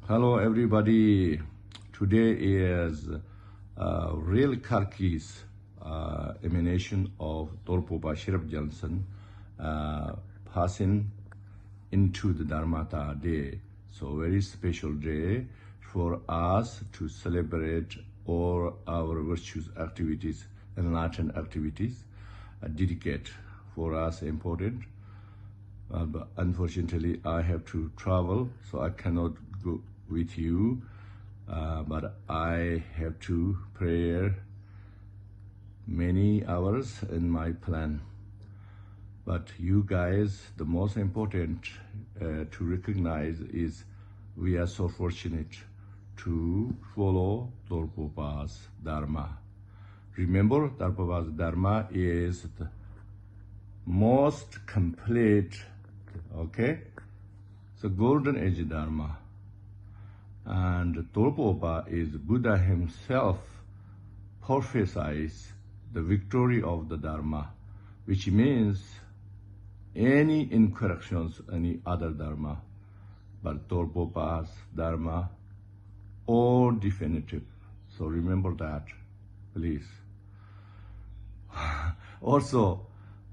Hello everybody. Today is real Kharki's emanation of Dolpopa Sherab Gyaltsen passing into the Dharmata day. So very special day for us to celebrate all our virtues activities, enlightened activities, dedicate for us important. But unfortunately, I have to travel, so I cannot go with you. But I have to pray many hours in my plan. But you guys, the most important to recognize is we are so fortunate to follow Dolpopa's Dharma. Remember, Dolpopa's Dharma is the most complete, okay? It's a golden age Dharma. And Dolpopa is Buddha himself prophesies the victory of the Dharma, which means any incorrections, any other Dharma, but Dolpopa's Dharma, all definitive. So remember that, please. Also,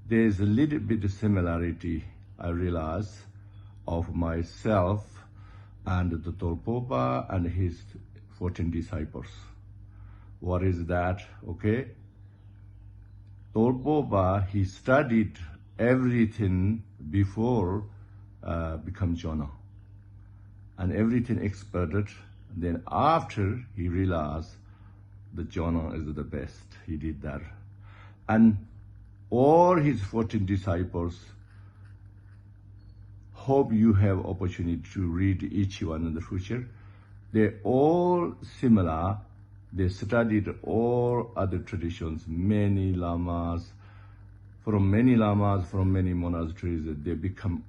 there is a little bit of similarity, I realize, of myself and the Dolpopa and his 14 disciples. What is that? Okay? Dolpopa, he studied everything before become Jonang, and everything experted. Then after he realized the Jonang is the best, he did that. And all his 14 disciples, hope you have opportunity to read each one in the future. They're all similar. They studied all other traditions, many lamas, from many monasteries. They become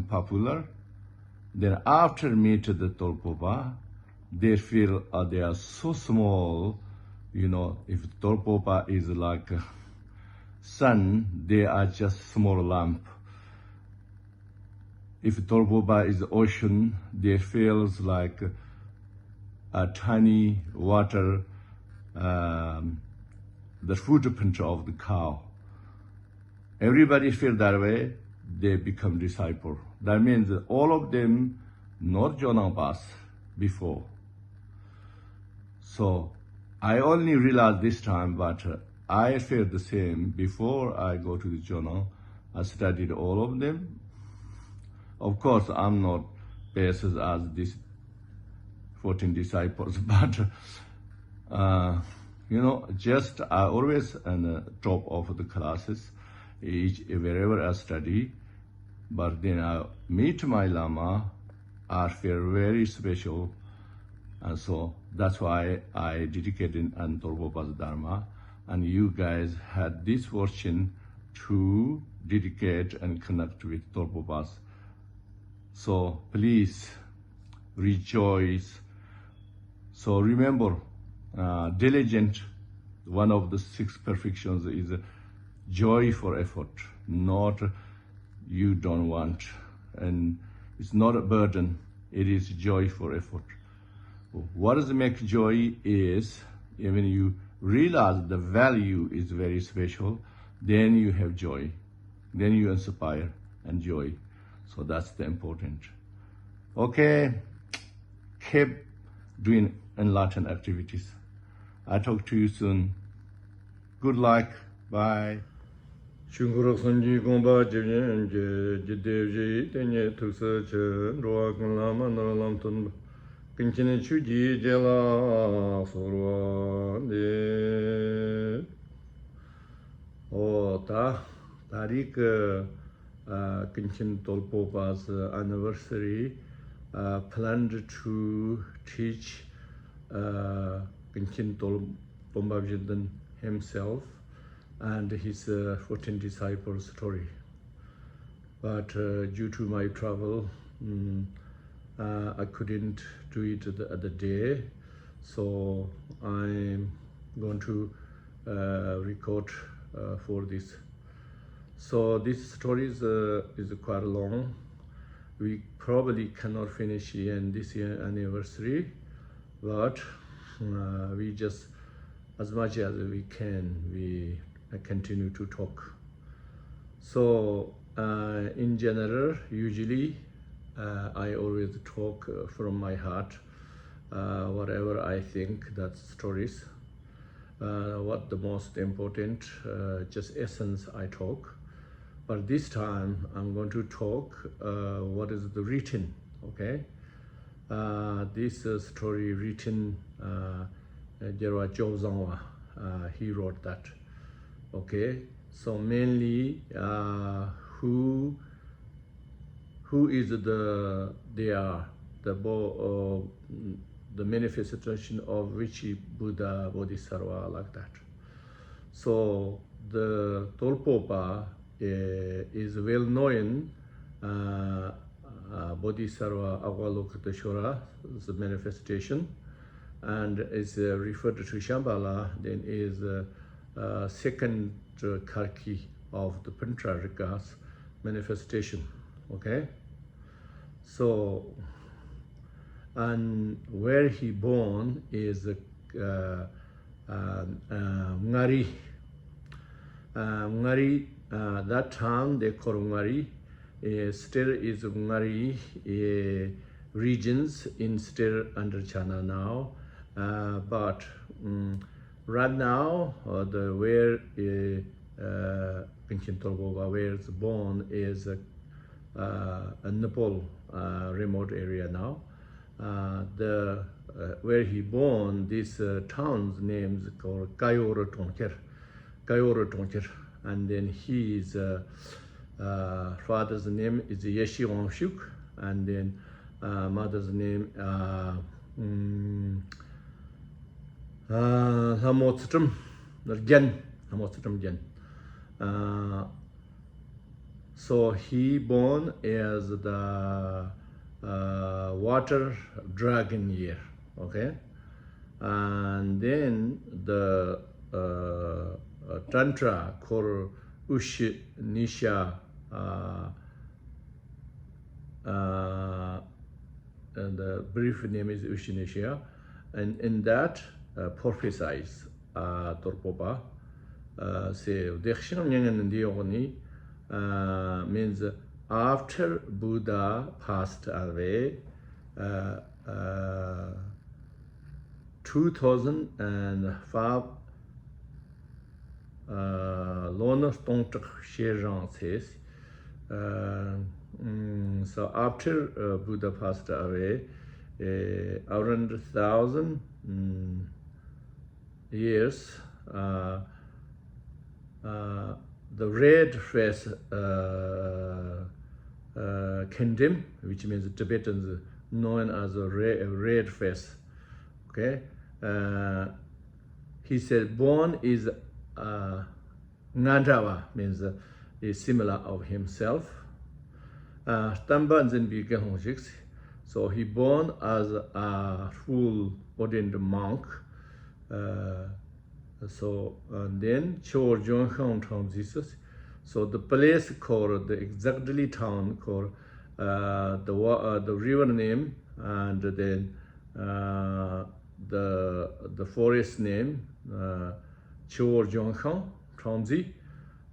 popular. Then after meet the Dolpopa, they feel they are so small. You know, if Dolpopa is like a sun, they are just small lamp. If Dolpopa is ocean, they feels like a tiny water, the footprint of the cow. Everybody feel that way, they become disciple. That means that all of them not Jonang pass before. So I only realized this time, but I felt the same. Before I go to the Jonang, I studied all of them. Of course, I'm not best as these 14 disciples, but you know, just I always on the top of the classes, wherever I study. But then I meet my Lama, I feel very special, and so that's why I dedicated on Dolpopa's Dharma. And you guys had this fortune to dedicate and connect with Dolpopa's. So please rejoice. So remember, diligent, one of the 6 perfections is joy for effort, not you don't want. And it's not a burden, it is joy for effort. What does make joy is, when you realize the value is very special, then you have joy. Then you inspire and joy. So that's the important. Okay, keep doing enlightened activities. I talk to you soon. Good luck. Bye. 중국어 선지 공부 제변제 제대지 때에 특서저 로아근라마 나람돈 근친의 추지 제라 소로네 तारीख Kanchin Dolpopa's anniversary, planned to teach Kanchin Dolpo himself and his 14 disciples story. But due to my travel, I couldn't do it at the day, so I'm going to record for this. So this story is quite long, we probably cannot finish in this year anniversary, but we just, as much as we can, we continue to talk. So in general, usually I always talk from my heart, whatever I think, that's stories. What the most important, just essence I talk. But this time I'm going to talk what is the written, okay? This story written, Cho he wrote that, okay? So mainly who is the manifestation of which Buddha Bodhisattva, like that. So the Dolpopa is well known Bodhisattva Avalokiteshvara's manifestation, and is referred to Shambhala, then is second Kalki of the Parinirvana's manifestation, okay? So, and where he born is Ngari. Ngari, that town they call Ngari, still is Ngari regions in still under China now, but right now the where Panchen where it's born is a Nepal remote area now. The where he born, this town's names called Kayora Tongker, and then his father's name is Yeshi Wangshuk, and then mother's name Hamotstrom Gen. So he born as the water dragon year, okay? And then the Tantra called Nisha, and the brief name is Nisha, and in that prophesies Dolpopa, say means after Buddha passed away, 2005 Lona Stongtak Sherab says, so after Buddha passed away, around 1,000 years, the red face kingdom, which means Tibetans known as a red face, okay? He said born is Ngandawa, means is similar of himself. So he born as a full ordained monk. So and then Cho Drakpal Jesus. So the place called, the exactly town called the river name, and then the forest name Cho Drakpal Tramzi.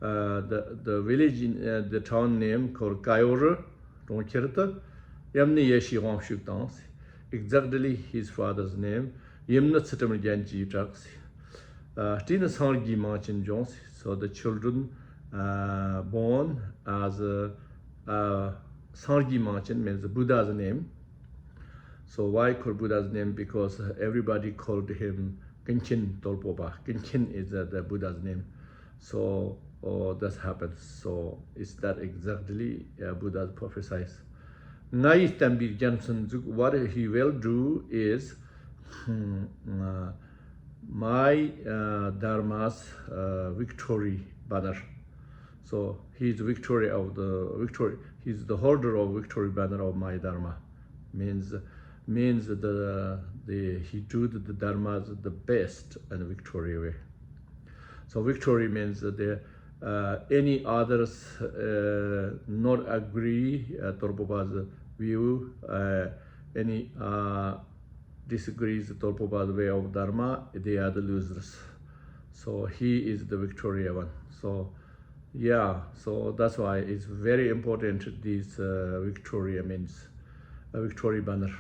The village, the town name called Kayora Tongkirta. Yamni Yeshi Wangshuk dance. Exactly his father's name. Yamnat Satamil Janji Traks. Tina Sangi Marchin Jones. So the children born as Sangi Marchin means Buddha's name. So why called Buddha's name? Because everybody called him Kinchin Dolpopa. Kinchin is the Buddha's name. So that happens. So is that exactly Buddha prophesies? Nai Tambi Gyaltsen, what he will do is my Dharma's victory banner. So he's victory of the victory. He's the holder of victory banner of my Dharma. Means he do the Dharma's the best and victory way. So victory means the any others not agree Dolpopa's view, any disagrees Dolpopa's way of Dharma, they are the losers. So he is the victorious one. So yeah, so that's why it's very important this Victoria means a Victoria banner.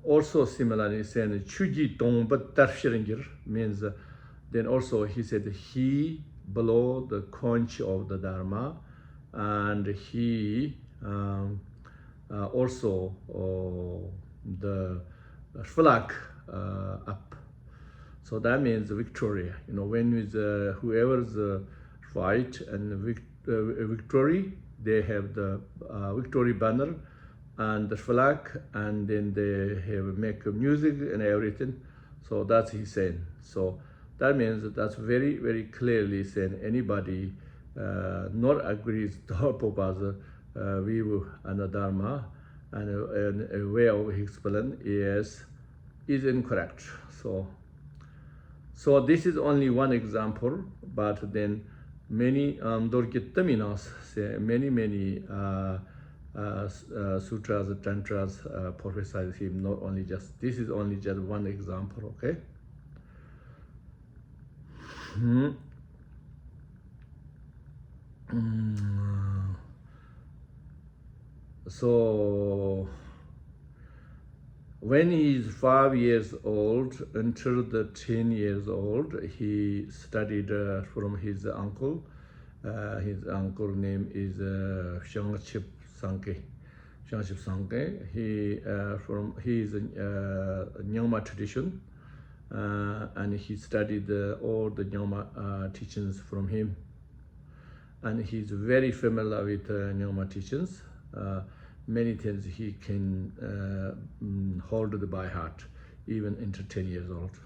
Also similarly saying Chuji Dong but Darshiringer means then also he said he below the conch of the Dharma, and he also the flag up. So that means Victoria. You know, when with whoever's fight and victory, they have the victory banner and the flag, and then they have make music and everything. So that's he saying. So that means that's very, very clearly saying anybody not agrees Dolpopa's view and the Dharma and a way of explaining is incorrect. So this is only one example, but then many Dorgitaminas say many sutras, tantras prophesize him, not only just, this is only just one example, okay? So when he is 5 years old until the 10 years old, he studied from his uncle. His uncle name is Shangchip Sanke. He is a Nyingma tradition, and he studied all the Nyingma teachings from him. And he's very familiar with Nyingma teachings. Many things he can hold by heart, even until 10 years old.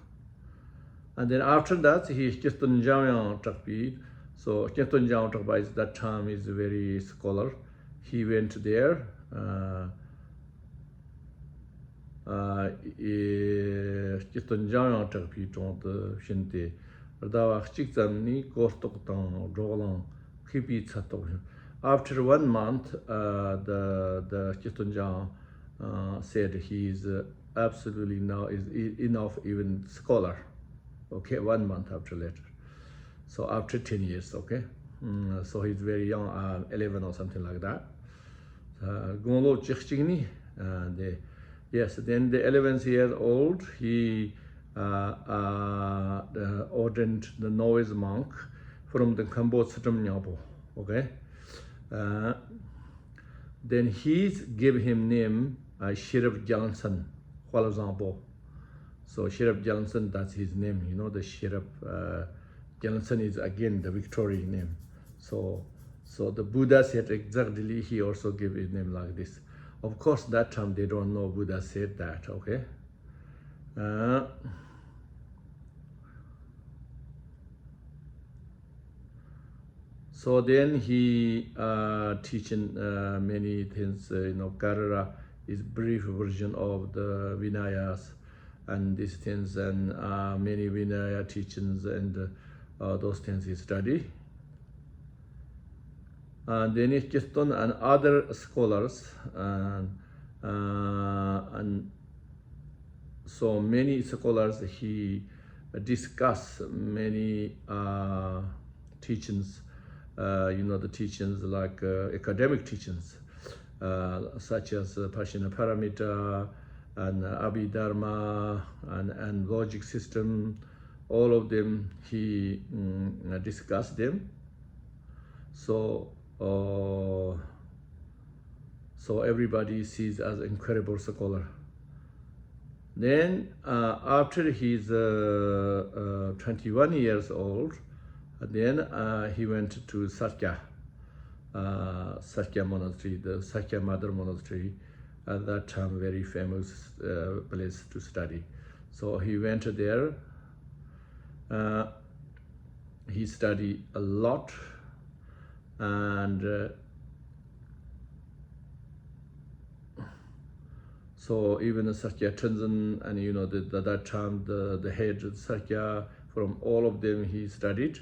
And then after that, he Kirtan Jang Takpi. So Kirtan Jang Takpi is that time is very scholar. He went there. Kirtan Jang Takpi Tonte Shente. Radawa Chikzamni Kostok Tang Rolang Kipi Chatok. After 1 month, the Chittunjang said he is absolutely now is enough even scholar. Okay, 1 month after later. So after 10 years, okay. So he's very young, 11 or something like that. Gonlo Chichigni, yes. Then the 11th year old, he ordained the novice monk from the Kambodjan Nyabo. Okay. Then he gave him name Sherab Gyaltsen, Hualazambo. So Sherab Gyaltsen, that's his name. You know, the Sherab Gyaltsen is again the Victorian name. So the Buddha said exactly, he also gave his name like this. Of course, that time they don't know Buddha said that, okay? So then he teaching many things. You know, Karara is brief version of the Vinayas and these things, and many Vinaya teachings and those things he study. And then he Kirtan and other scholars, and so many scholars he discuss many teachings. You know, the teachings like academic teachings, such as Pashina Paramita and Abhidharma and logic system, all of them he discussed them. So everybody sees as an incredible scholar. Then after he's 21 years old, then he went to Sakya monastery, the Sakya Mother monastery, at that time very famous place to study. So he went there. He studied a lot, and so even Sakya Tenzin, and you know that time the head of Sakya From all of them he studied.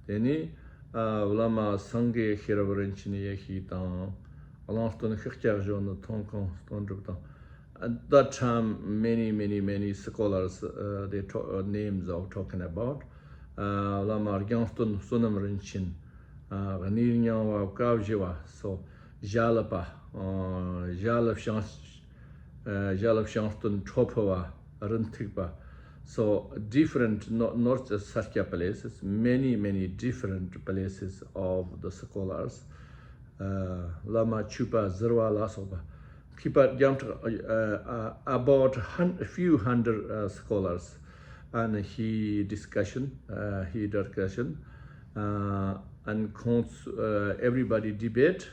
Then ulama sangye khirabaranchini he tang alongstone khikjarjon tongkong stondrupta. At that time, many scholars they names of talking about. Lamar Gyaltsen Sunamrinchin, Ranirnyawa Kavjiwa, so Jalapa, Jalap Shanston Tropowa, Runtikpa. So different, not just Sakya places, many different places of the scholars. Lama Chupa Zerwa Lasoba. About a few hundred scholars, and he discussion, and everybody debate.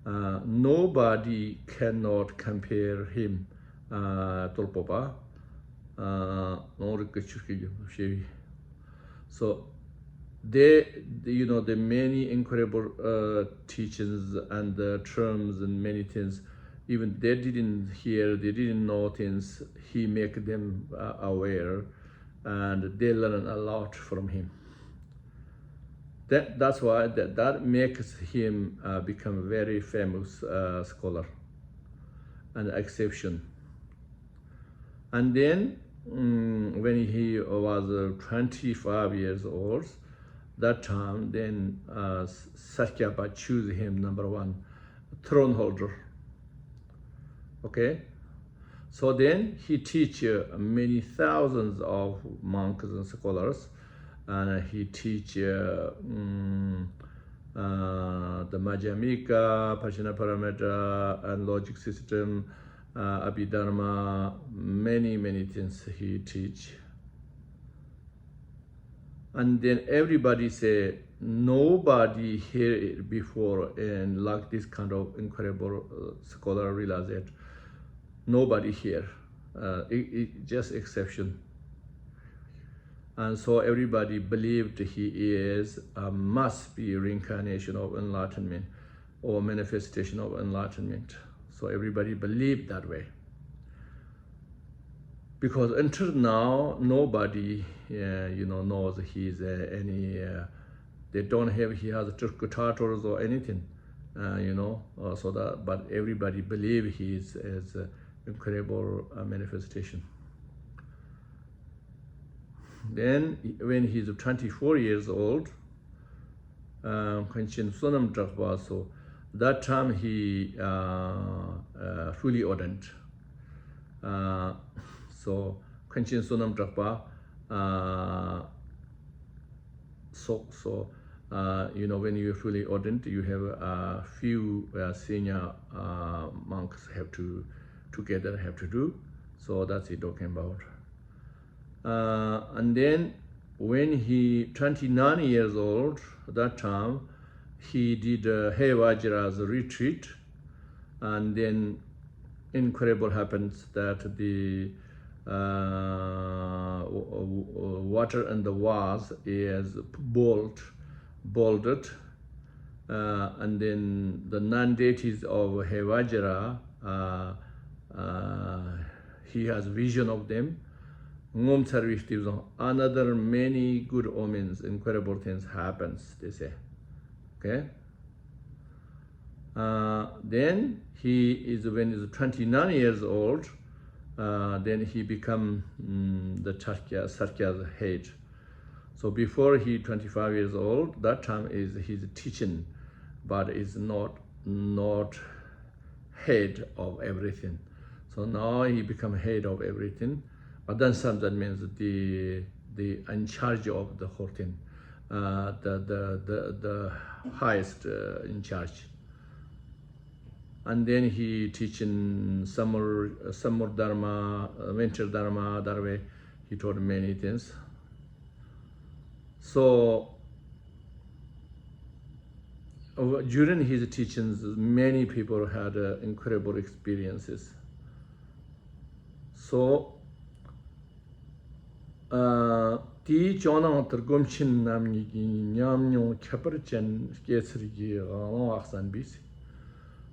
Nobody cannot compare him, Dolpopa. So the many incredible teachings and terms and many things. Even they didn't hear, they didn't know things, he make them aware, and they learn a lot from him. That's why that makes him become a very famous scholar, an exception. And then when he was 25 years old, that time, then Sakyapa choose him #1 throne holder. Okay, so then he teach many thousands of monks and scholars, and he teach the Madhyamika, Prajna Parameter, and logic system, Abhidharma, many things he teach. And then everybody say, nobody hear it before, and like this kind of incredible scholar realize that. Nobody here, it just exception. And so everybody believed he is must be reincarnation of enlightenment or manifestation of enlightenment. So everybody believed that way. Because until now, nobody knows he's any. They don't have he has Turkutars or anything, So that, but everybody believe he is as incredible manifestation. Then when he's 24 years old, Panchen Sonam Drakpal, so that time he fully ordained. So Panchen Sonam Drakpal, when you're fully ordained, you have a few senior monks have to do. So that's he talking about. And then when he 29 years old, that time he did Hey Vajra's retreat, and then incredible happens that the water and the vase is bolded, and then the 9 deities of Hey Vajra, he has vision of them. Another many good omens, incredible things happens, they say. Okay. Then he is, when he's 29 years old, then he become the Sakya's head. So before he 25 years old, that time is he's teaching, but is not head of everything. So now he become head of everything. But then that means the in charge of the whole thing, the highest in charge. And then he teaching summer dharma, winter dharma, that way he taught many things. So during his teachings, many people had incredible experiences. So Ti Jonang Tergumchin Namni Nyamnyo Kaparchen Kesrigi Aksan Bisi.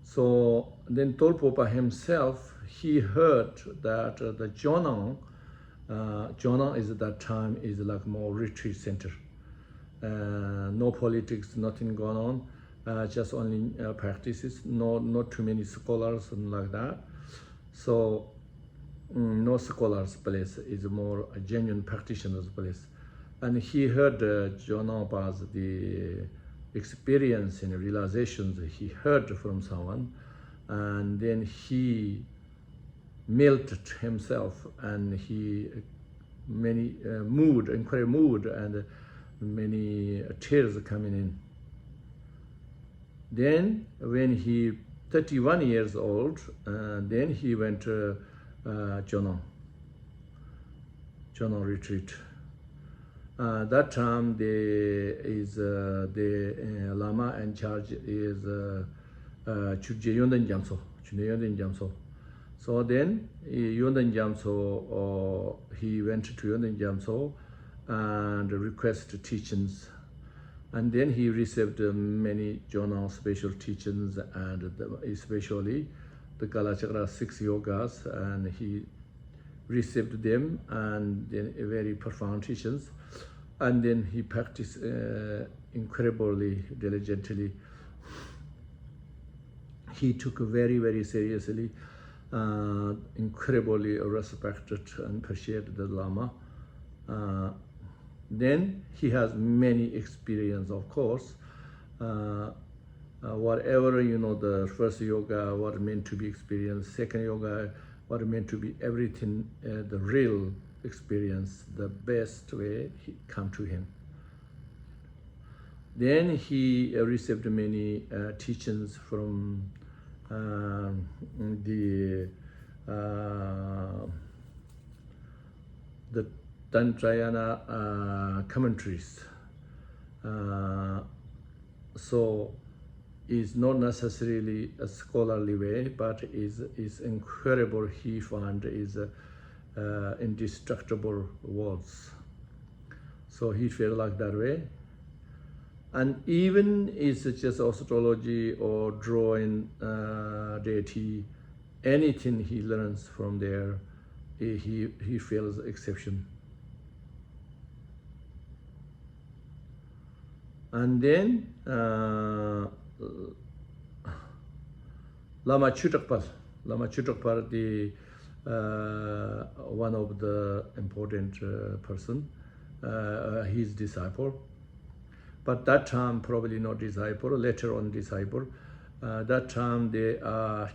So then Dolpopa himself, he heard that the Jonang Jonang is at that time is like more retreat center. No politics, nothing going on, just only practices, not too many scholars and like that. So no scholars place, is more a genuine practitioner's place. And he heard Dolpopa's the experience and realizations he heard from someone, and then he melted himself, and he many incredible mood, and many tears coming in. Then when he 31 years old, then he went to Jonang retreat. That time the Lama in charge is Chujye Yondan Gyamso. So then Yondan Gyamso, he went to Yondan Gyamso and requested teachings. And then he received many Jonang special teachings, and especially the Kalachakra Six Yogas, and he received them, and then very profound teachings. And then he practiced incredibly diligently. He took very, very seriously, incredibly respected and appreciated the Lama. Then he has many experience, of course. Whatever, the first yoga, what meant to be experienced, second yoga, what meant to be everything, the real experience, the best way he come to him. Then he received many teachings from the Tantrayana commentaries. So is not necessarily a scholarly way, but is incredible. He found is indestructible words. So he felt like that way. And even it's just astrology or drawing deity, anything he learns from there, he feels exception. And then Lama Cho Drakpal, the one of the important person, his disciple. But that time probably not disciple, later on disciple. That time they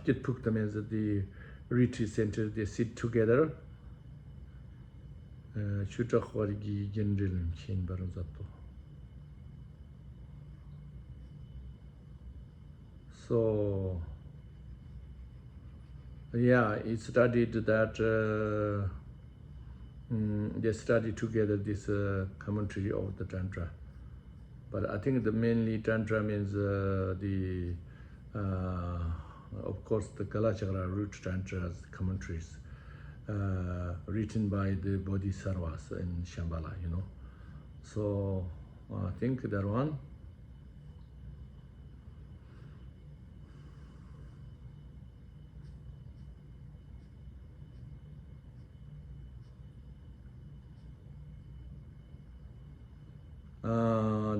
Kitpukta means the retreat center, they sit together. So yeah, it studied that they studied together this commentary of the Tantra. But I think the mainly Tantra means of course, the Kalachakra root Tantra's commentaries written by the Bodhisattvas in Shambhala, So I think that one.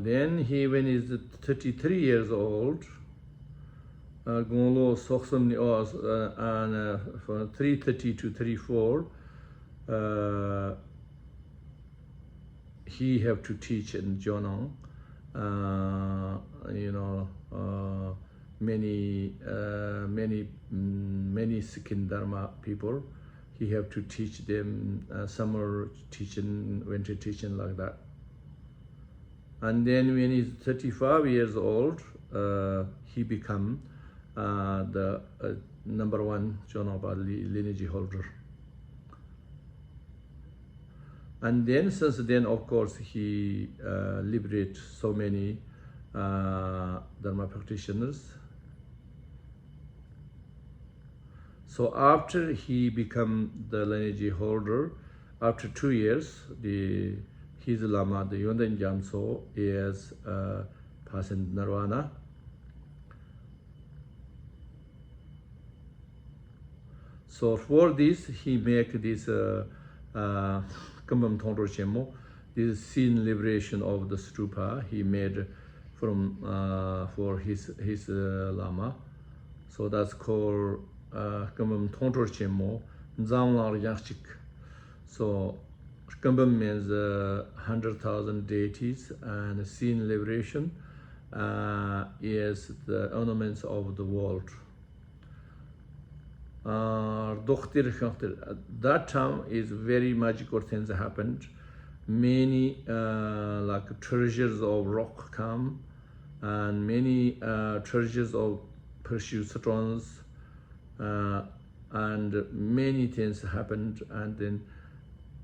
Then he, when he's 33 years old, from 330 to 34, he have to teach in Jonang. Many Sikhin Dharma people. He have to teach them summer teaching, winter teaching, like that. And then when he's 35 years old, he become the #1 Jonang lineage holder. And then since then, of course, he liberated so many Dharma practitioners. So after he become the lineage holder, after 2 years, his Lama, the Yondan Gyamso, is Parinirvana. So for this, he make this Kambam Tongro Chemo. This is scene liberation of the stupa he made from for his lama. So that's called Kambam Tongro Chemo Nzamlar Yachik. So Kambam means 100,000 deities, and scene liberation is the ornaments of the world. That time is very magical things happened. Many like treasures of rock come, and many treasures of precious stones, and many things happened. And then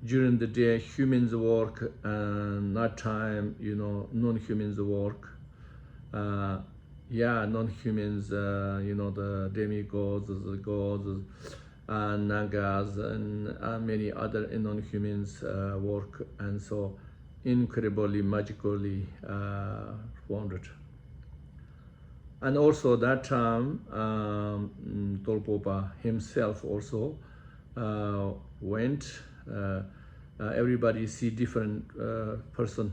during the day humans work, and night time, you know, non-humans work. Non-humans, you know, the demigods, the gods, and nagas, and many other non-humans work, and so incredibly magically founded. And also that time, Dolpopa himself also went. Everybody see different person,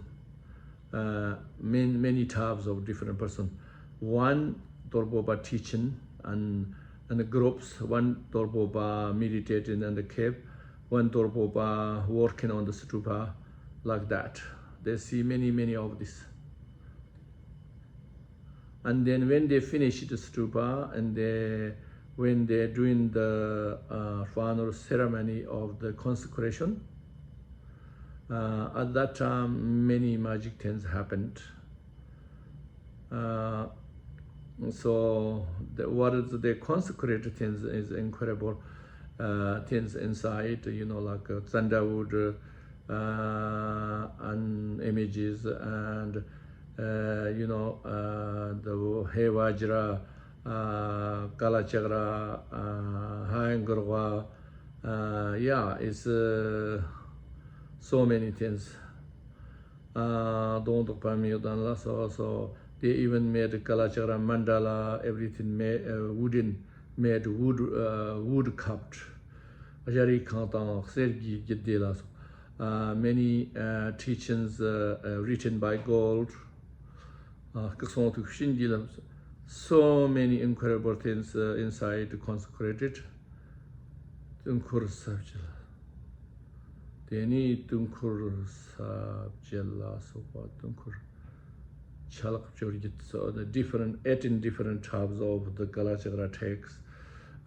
many types of different person. One Dolpopa teaching and the groups, one Dolpopa meditating in the cave, one Dolpopa working on the stupa, like that. They see many of this. And then when they finish the stupa, and when they're doing the final ceremony of the consecration, at that time many magic things happened. So what is the consecrated things is incredible things inside, you know, like sandalwood and images, and you know, the Hey Vajra, Kalachakra, Haingurwa, it's so many things. So they even made Kalachakra mandala, everything made wooden, made wood cupped. Many teachings written by gold. So many incredible things inside consecrated. Deni tunkur sabjella sopa tunkur chalak jorgit. So the 18 different types of the Kalachakra texts.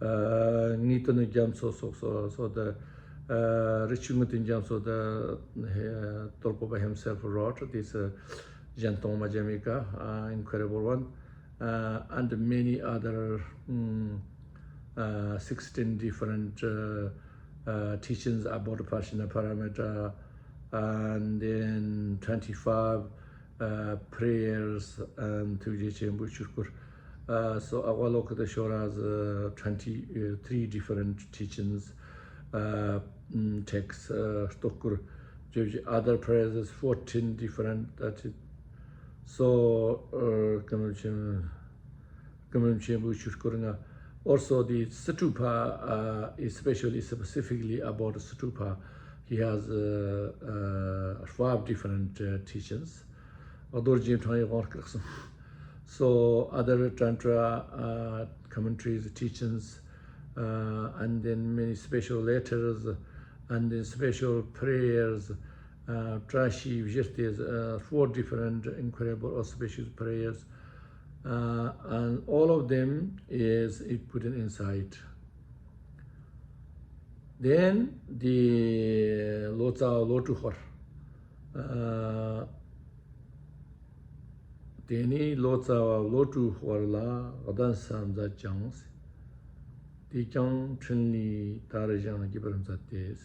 Nitanu jamso so the Richungutin jamso the Dolpopa himself wrote this Zhentong Majamika, incredible one, and many other 16 different teachings about Panchen parameter, and then 25 prayers and so Awalok the Shora's 23 different teachings, texts, other prayers 14 different. That's it. So also the stupa, especially specifically about stupa, he has 5 different teachings. So other tantra commentaries, teachings, and then many special letters, and then special prayers, Trashi Vijirtis, 4 different incredible auspicious prayers, and all of them is put inside. Then the Lotsawa Lodropal, Deni Lotsawa Lodropal la Adan Samza Jangs, the Jang Trinli Tarajan Gibram Zates.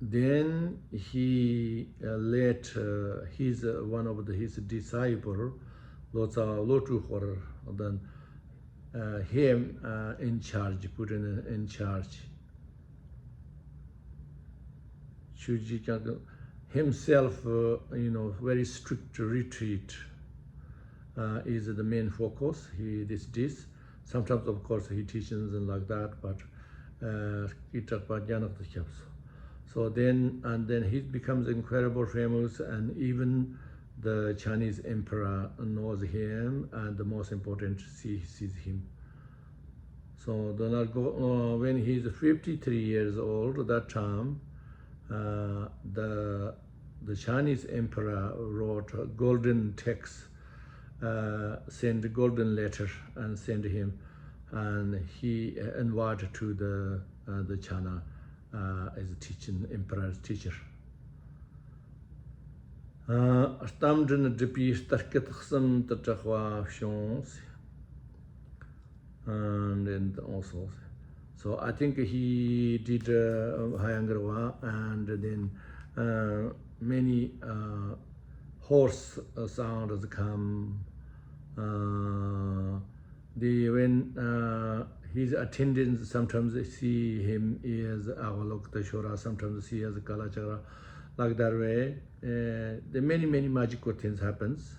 Then he let his one of his disciple, Lotsawa Lodropal, then him in charge, put in charge. Himself, very strict retreat is the main focus. He this. Sometimes, of course, he teaches and like that, but so then he becomes incredible famous, and even the Chinese emperor knows him, and the most important, sees him. So when he's 53 years old, that time, the Chinese emperor wrote a golden text, sent a golden letter and sent him, and he invited to the China as a teaching emperor's teacher. And then also, so I think he did Hayangarwa, and then many horse sounds come. When his attendants sometimes see him as Avalokiteshvara, sometimes see as Kalachakra, like that way. The many magical things happens.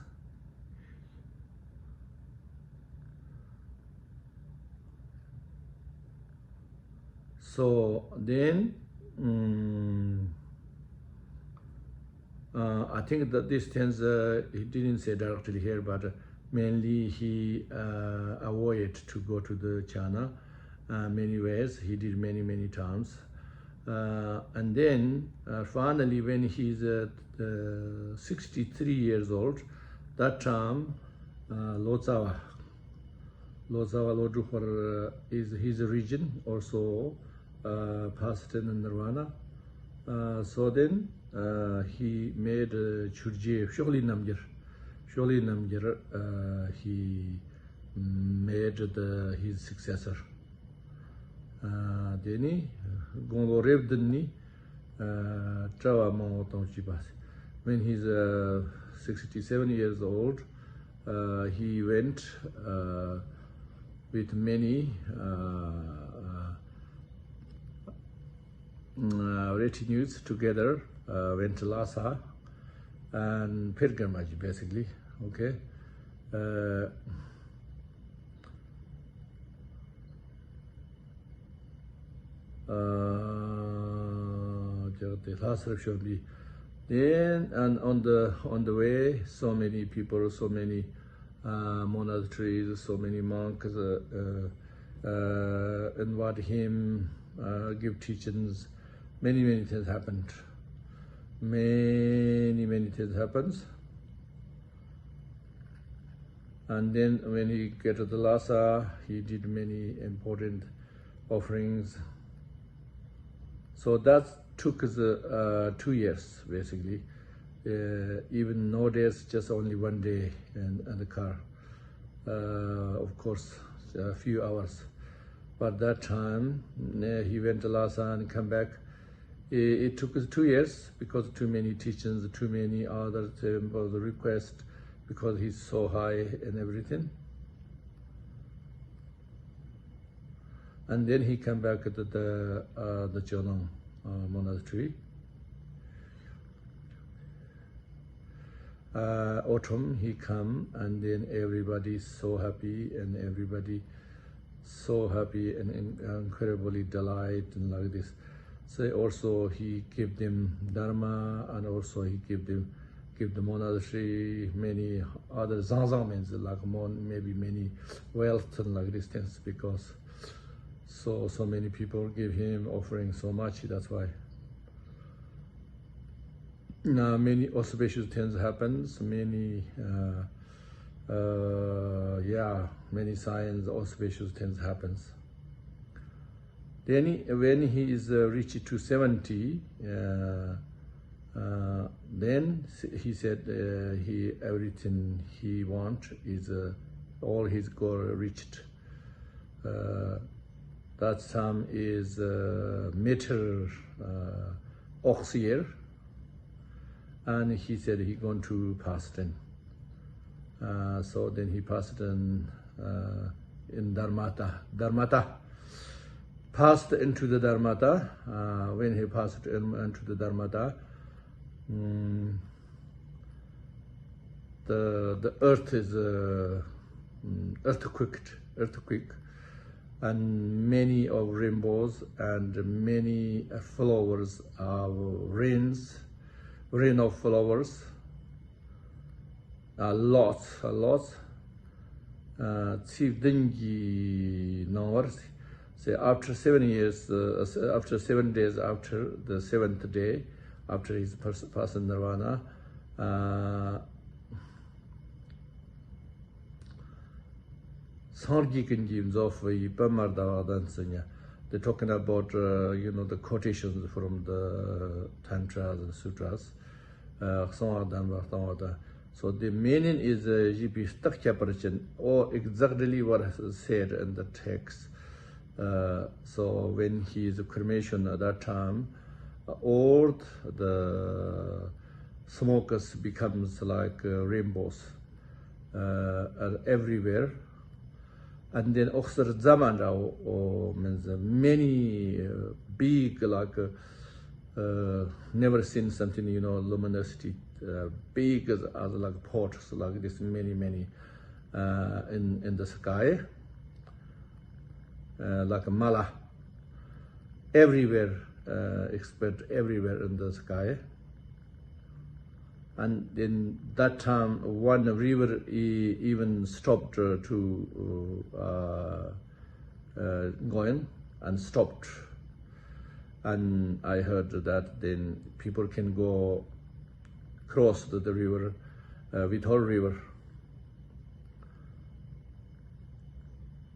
So then, I think that these things he didn't say directly here, but mainly he avoided to go to the China many ways. He did many times, and then finally, when he's 63 years old, that time Lotsawa Lodropal is his region, also passed in Nirvana. So then he made Churje Sholi Namgyal. He made his successor. Then revered. When he's 67 years old, he went with many retinues together, went to Lhasa and pilgrimage, basically. Okay. Then, and on the way, so many people, so many monasteries, so many monks invite him, give teachings. Many things happened. Many things happens. And then when he get to the Lhasa, he did many important offerings. So that took us 2 years, basically. Even nowadays, just only 1 day and the car. Of course, a few hours. But that time, he went to Lhasa and come back. It took us 2 years because too many teachings, too many other requests, because he's so high and everything. And then he came back to the Jonang monastery. Autumn he come, and then everybody's so happy, and everybody so happy and incredibly delight and like this. So also he gave them dharma, and also he gave the monastery many other zangzang means like maybe many wealth and like these things, because so many people give him offering so much. That's why. Now many auspicious things happens. Many many signs, auspicious things happens. Then when he is reached to 70, then he said everything he want is all his goal reached. That time is meter oxier, and he said he going to Panchen. So then he passed in Dharmata. Passed into the Dharmata. When he passed into the Dharmata, the earth is earthquake. and many of rainbows and many flowers of rain of flowers, a lot. Chief Dengi Nawar, say after 7 years, after 7 days after the 7th day, after his person nirvana, they're talking about the quotations from the tantras and sutras. So the meaning is or exactly what is said in the text. So when he is cremation at that time, all the smokers becomes like rainbows everywhere. And then Oxer Zaman means many big, like never seen something, luminosity, big as like pots, like this, many in the sky, like a mala, everywhere, expert everywhere in the sky. And in that time, one river even stopped to going and stopped. And I heard that then people can go cross the river with whole river.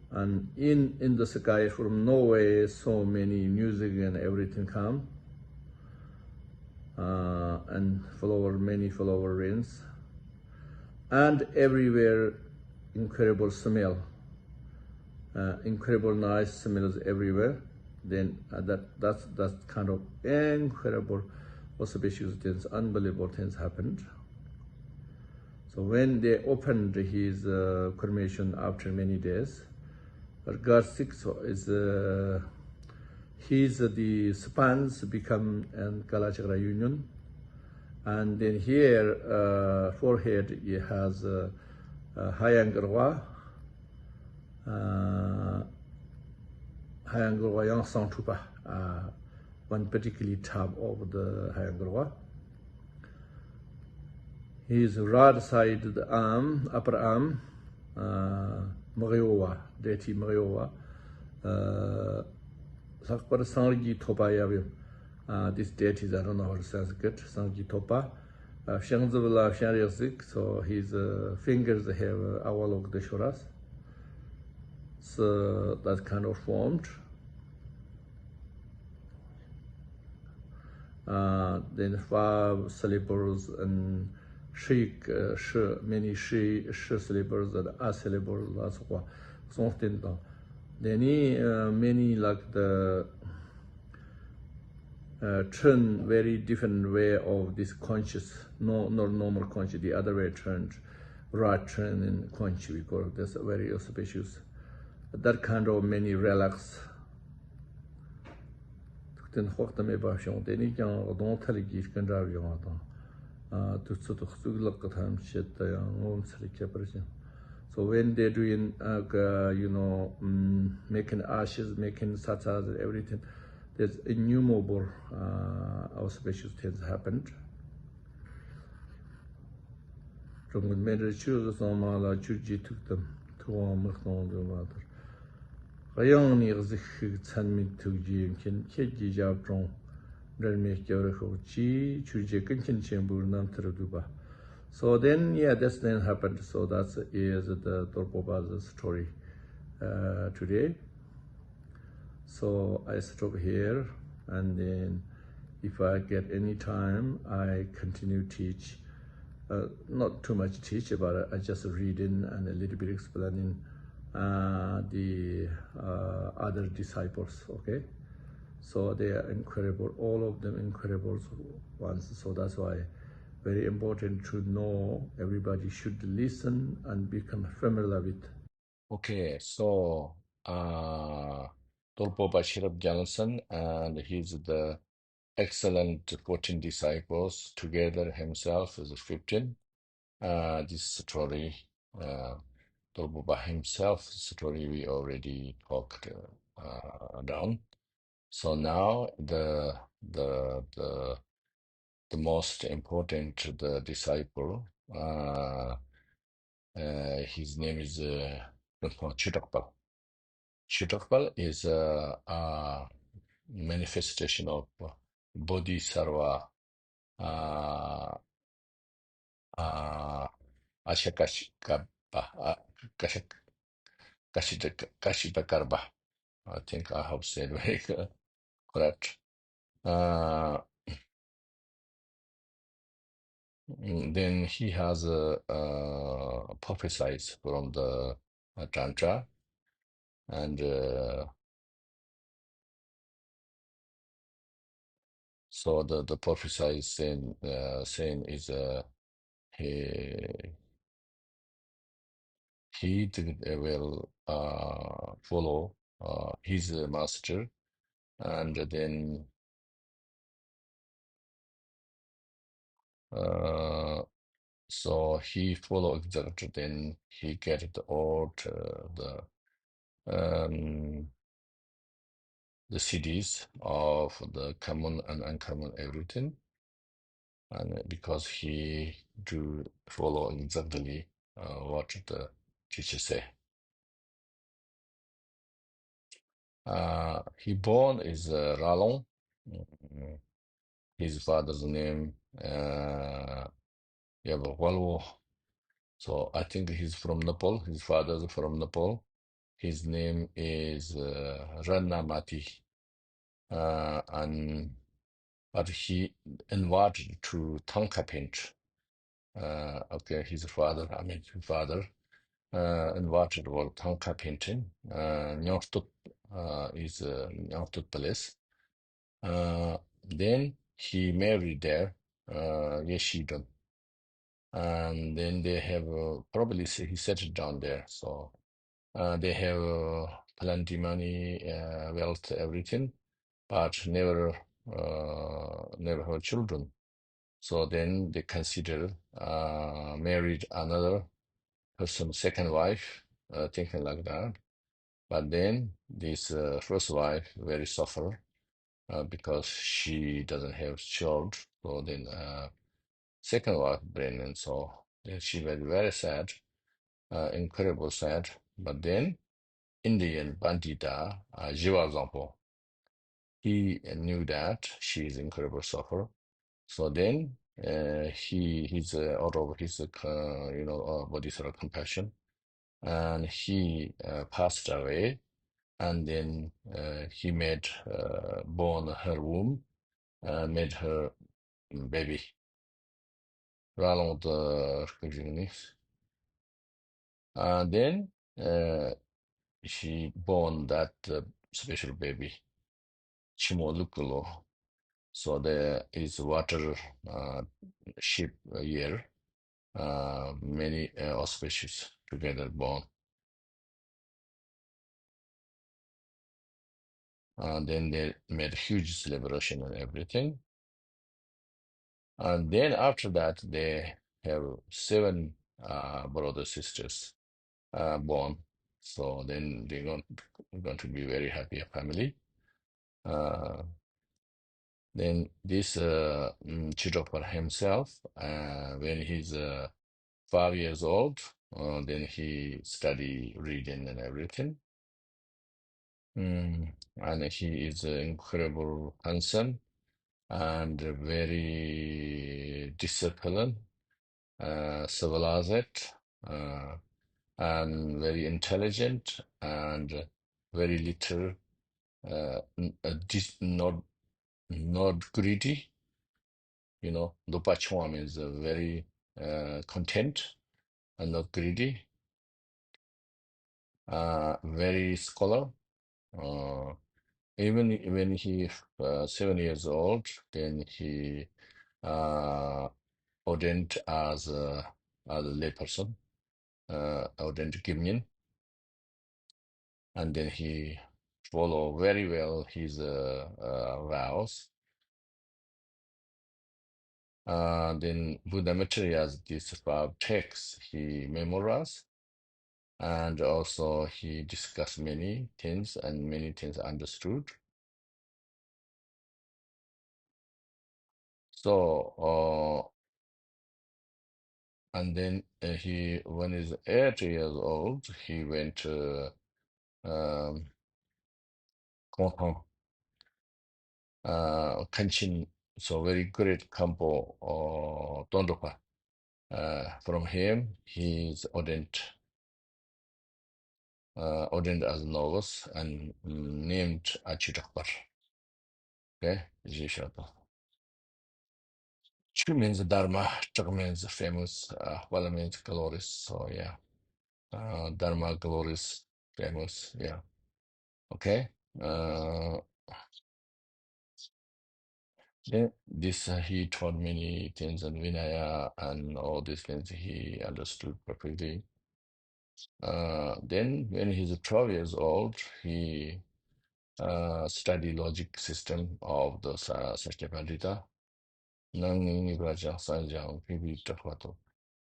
And in the sky from Norway, so many music and everything come. And many flower rains, and everywhere incredible smell, incredible nice smells everywhere. Then that's kind of incredible, auspicious things, unbelievable things happened. So when they opened his cremation after many days, God 6 is the spans become an Kalachakra union, and then here forehead he has Hayangarwa Yang Santupa, one particular tab of the Hayangarwa. His right side, the arm, upper arm, Mariowa, deity Mariowa. Sakpar Sangi Topa Yavim. This deities, I don't know how to Sanskrit, Sangi Topa. Shangzavila Shariasik, so his fingers have Awalok the Shoras. So that kind of formed. Then 5 slippers and many she slippers and a syllables, that's what something. Then many like the turn very different way of this conscious, not normal conscious, the other way turned, right turn in conscious, because that's very auspicious. That kind of many relax. Then hooked them about Shon, then you don't tell a gift can drive you on to sort of look at him shit, the own celebration. So when they're doing, making ashes, making satsas, everything, there's innumerable auspicious things happened. From the meditator, Somala, Chuji took them to Omniscient Master. Rayoni is the Sanmin to Jim, Keji Jabron, Relmake Jericho, Chuji, Kinchin Chamber, Namtraduba. So then, that's then happened. So that is the Dolpopa's story today. So I stop here, and then if I get any time, I continue teach. Not too much teach, but I just reading and a little bit explaining the other disciples, okay? So they are incredible, all of them incredible ones. So that's why very important to know, everybody should listen and become familiar with. Okay, so Dolpopa Sherab Gyaltsen and he's the excellent 14 disciples together himself is 15. This story Dolpopa himself story we already talked down. So now the most important disciple, his name is Cho Drakpal. Cho Drakpal is a manifestation of Bodhisattva uh, uh, Ashakashikabha, Kashidakarba. I think I have said very correct. Uh, then he has prophesied from the Tantra, and so the prophesied saying is he will follow his master, and then so he follow exactly. Then he get the all um, the cities of the common and uncommon everything, and because he do follow exactly what the teacher say. He born is Ralong. Mm, His father's name Walwo. So I think he's from Nepal. His father's from Nepal. His name is Ranamati, and but he invited to Thangka paint. Okay, his father, his father invited for Thangka painting. Nyangtut is Nyangtut Palace. Then he married there, Yeshidon, and then they have probably he settled down there. So they have plenty money, wealth, everything, but never have children. So then they consider married another person, second wife, thinking like that. But then this first wife very suffer because she doesn't have child. So then second wife pregnant. So then she was very sad, incredible sad. But then Indian Bandita, Jiva Zampo, he knew that she is incredible suffer. So then he's out of his bodhisattva compassion, and he passed away, and then he made born her womb, made her baby. Roland and then she born that special baby, Chimolukulo. So there is water ship year, many auspicious together born. Then they made huge celebration and everything. And then after that, they have seven brothers, sisters born. So then they're going to be very happy family. Uh, then this Chidokpar himself, when he's 5 years old, then he study reading and everything. And he is incredible handsome and very disciplined, civilized, uh, and very intelligent and very little, not greedy. Lopachwa means very content and not greedy, very scholar. Uh, Even when he 7 years old, then he uh, ordained as a layperson, ordained Gimnin, and then he follow very well his vows. Then Buddha materials these 5 texts he memorized, And also he discussed many things and many things understood. So, and then when he's 8 years old, he went to Hong Kanchin, so very great Kampo or Dolpopa. From him, he's ordained as novice and named Cho Drakpal. Okay, Zhishato. Chu means Dharma, Chak means famous, Wala means glorious. So yeah, Dharma, glorious, famous. Yeah. Okay. Uh, then this he taught many things and Vinaya and all these things he understood perfectly. Then when he's 12 years old, he studied logic system of the Sakyapandita.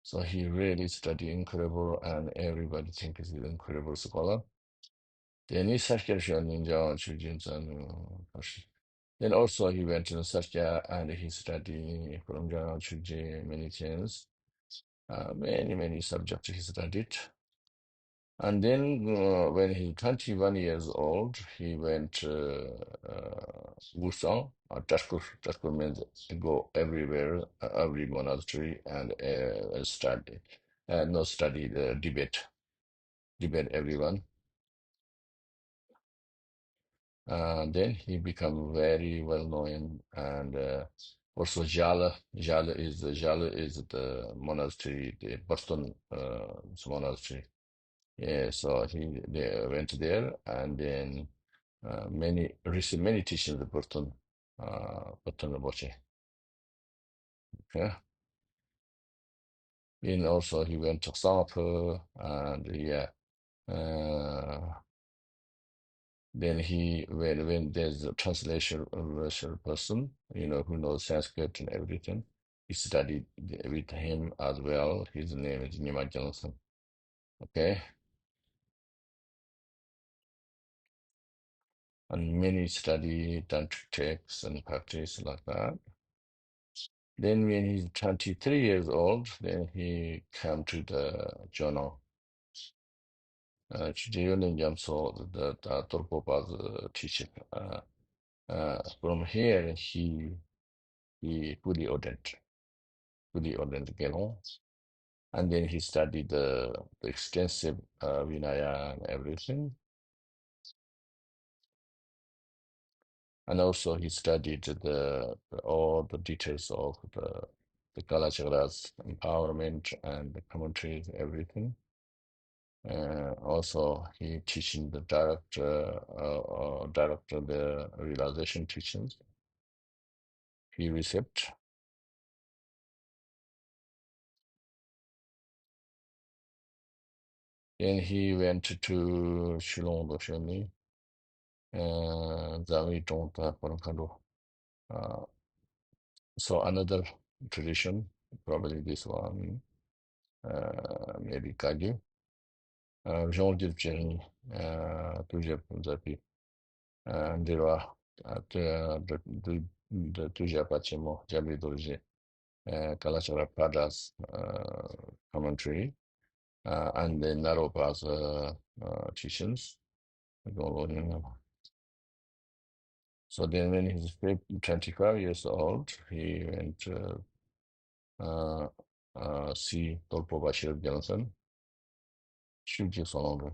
So he really studied incredible and everybody thinks he's an incredible scholar. Then he Then also he went to Sakya and he studied from Jonang Chuji many things. Many subjects he studied. And then when he's 21 years old, he went to Wusang, or Tashkur. Tashkur means go everywhere, every monastery, and study. No study, debate everyone. Then he become very well known, and also Jala is the monastery, the Boston monastery. Yeah, so they went there, and then received many teachings of Burton Rinpoche. Yeah. And also he went to Singapore, and yeah, uh, then when there's a translation person, who knows Sanskrit and everything, he studied with him as well. His name is Nima Johnson. Okay, and many study tantric texts and practice like that. Then when he's 23 years old, then he came to the Jonang. Chidiyunin Yamso, the Dolpopa's teaching. From here, he fully ordained Gelon. And then he studied the extensive Vinaya and everything. And also he studied all the details of the Kalachakras empowerment and the commentaries, everything. Also, he teaching the director the realization teachings. He received. Then he went to Shillong Dosheni, Zami Tongta Parankando. So another tradition, probably this one, maybe Kagyu. Jean Dilcheni, Tujep Zapi, and there are the Tuja Pachimo, Jabi Dorje. Kalachakra Prada's commentary, and the Naropa's teachings. So then when he's 25 years old, he went to see Dolpopa Sherab Gyaltsen, Shuji Sonong,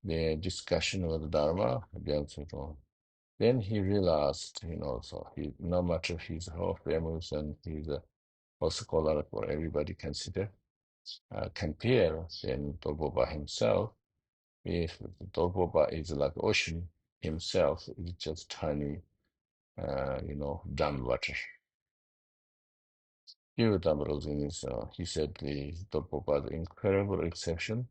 the discussion of the Dharma, Gyaltsen. Then he realized, so no matter he's how famous and he's a scholar for everybody consider, compare then Dolpopa himself. If Dolpopa is like ocean himself, is just tiny, dam water. Here Tambrosini is, he said the Dolpopa is incredible exception.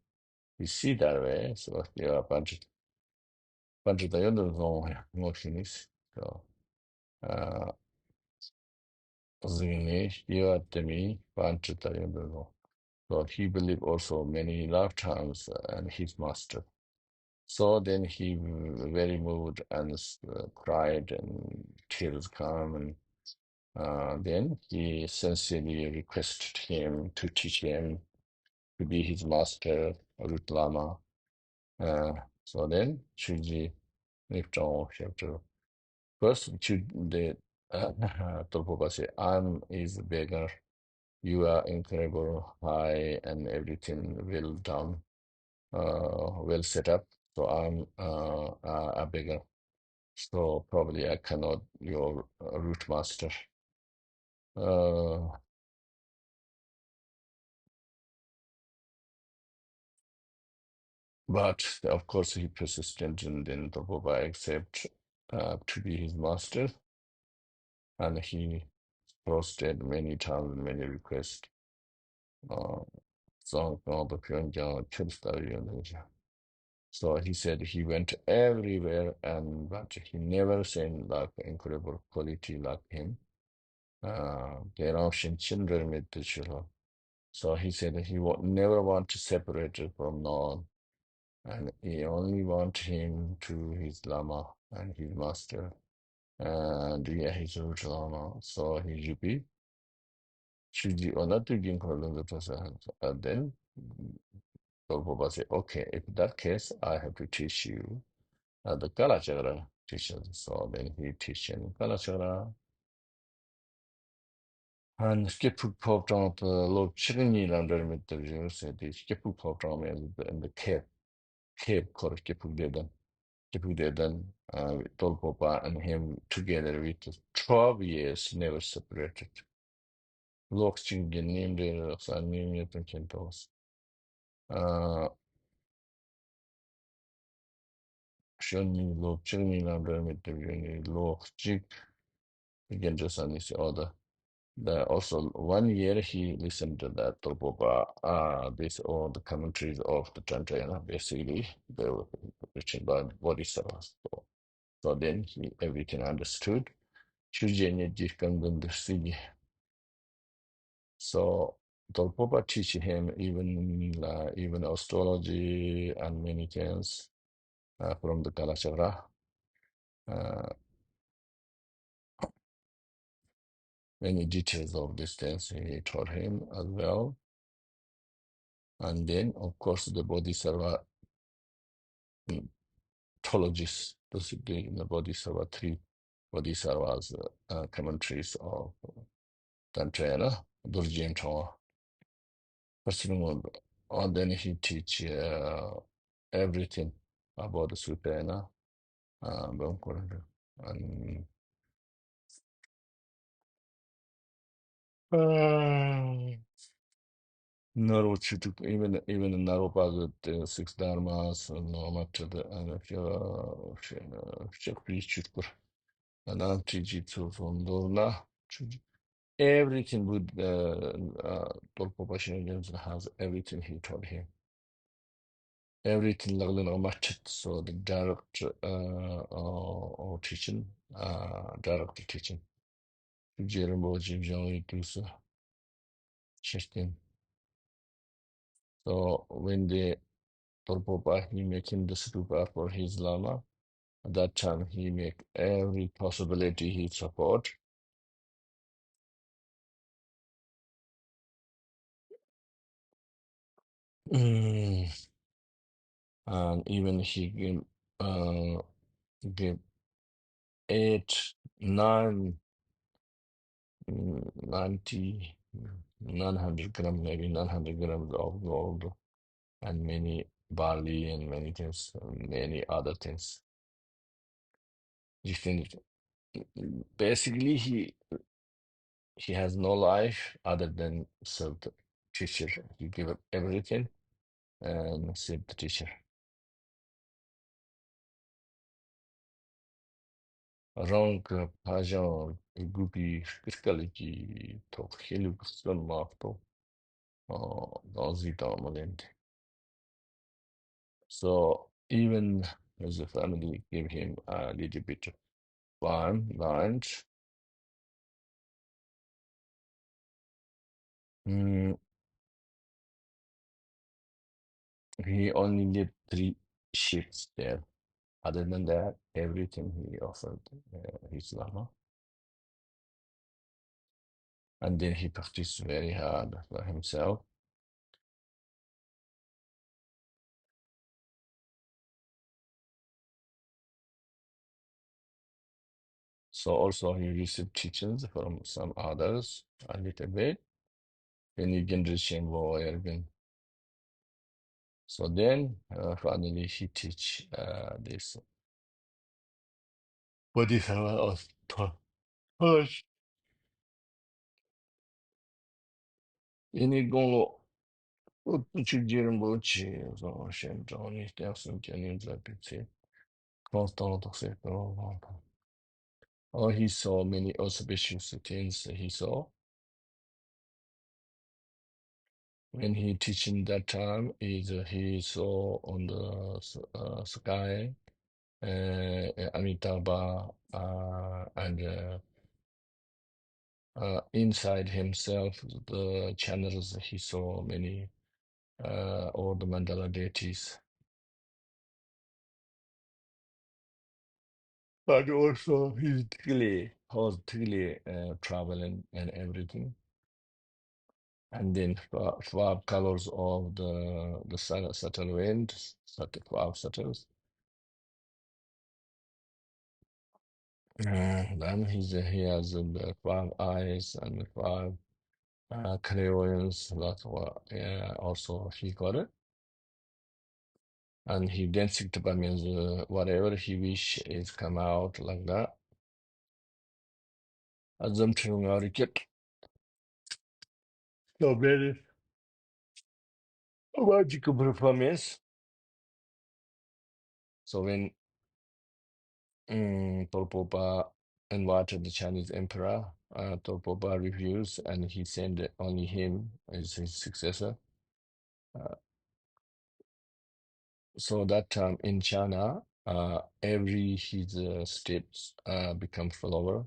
We see that way, so there are a bunch of the other emotions. So, Zini, you are to me, bunch of the other. So he believed also many lifetimes and his master. So then he very moved and cried and tears come and then he sincerely requested him to teach him to be his master, Root Lama. So then Shuji Nipton chapter first the Dolpopa say, I'm is beggar. You are incredible high and everything well done, well set up. So I'm a beggar. So probably I cannot your root master. Uh, but of course he persisted and then Dolpopa accept to be his master and he posted many times, many requests. So so he said he went everywhere and but he never seen like incredible quality like him. There are children with the children. So he said he never want to separate it from non and he only want him to his lama and his master and yeah his root lama. So he should be Shuji or not to the person. Then Dolpopa said, okay, if that case, I have to teach you the Kalachakra teaching. So then he teaching Kalachakra and skip pop down the low chilling under the said the skip pop down in the cave called skip dedan. Skip dedan Dolpopa and him together with 12 years never separated. Looks chingin named the son named Kentos. Shani lo chini number with lo jig again just on this order. The also 1 year he listened to that Dolpopa, this all the commentaries of the Tantrayana, basically they were written by Bodhisattvas. So then he everything understood. Chujenya Jikandundasi. So Dolpopa teach him even astrology and many things from the Kalachakra. Many details of these things he taught him as well. And then, of course, the Bodhisattva ontologies, basically in the Bodhisattva, three Bodhisattvas commentaries of Tantrayana, Zhentong. And then he teach everything about the Sutana. And Naro Chituk, even the Naropa, the six dharmas, no matter the Shakri Chitkur, and Antijitsu from Dona, everything with Dolpopa Shinigans has everything he taught him. Everything Laglan matched, so the direct or teaching, direct teaching. Jeremy Jim Johnny Dusa, Chestin. So when the Dolpopa, he making the stupa for his lama. At that time, he make every possibility he support. And even he give 8, 9, 90, 900 grams, maybe 900 grams of gold, and many barley and many things, many other things. You think basically he has no life other than serve the teacher. He give up everything and serve the teacher. Wrong pajan gupi fiscality to hilux marto dans the. So even as the family gave him a little bit of farm land, He only lived 3 shifts there. Other than that, everything he offered his Lama. And then he practiced very hard for himself. So also he received teachings from some others a little bit. Then he can reach him. So then finally he teach this Bodhisattva of Thoth. Ini gonglo children go chi so Shentong ni there's genuine repetition. Constant oh, he saw many auspicious things he saw. When he teaching that time, is he saw on the sky Amitabha and inside himself, the channels he saw many all the mandala deities. But also he's really traveling and everything. And then 5 colors of the subtle wind, 5 subtles. Then he has 5 eyes and 5 clairvoyance. That's what also he got it. And he then Siktapa means whatever he wish is come out like that. Assumption or get so very magical performance. So when Dolpopa invited the Chinese emperor, Dolpopa refused, and he sent only him as his successor. So that time in China, every his steps become follower.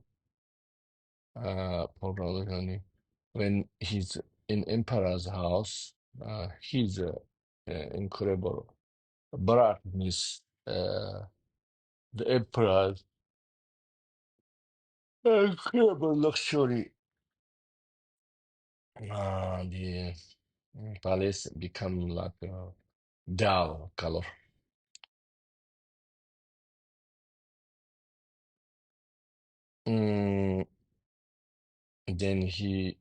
When he's in emperor's house, he's incredible. Bharat means the emperor's incredible luxury. The palace become like a dull color. Mm, then he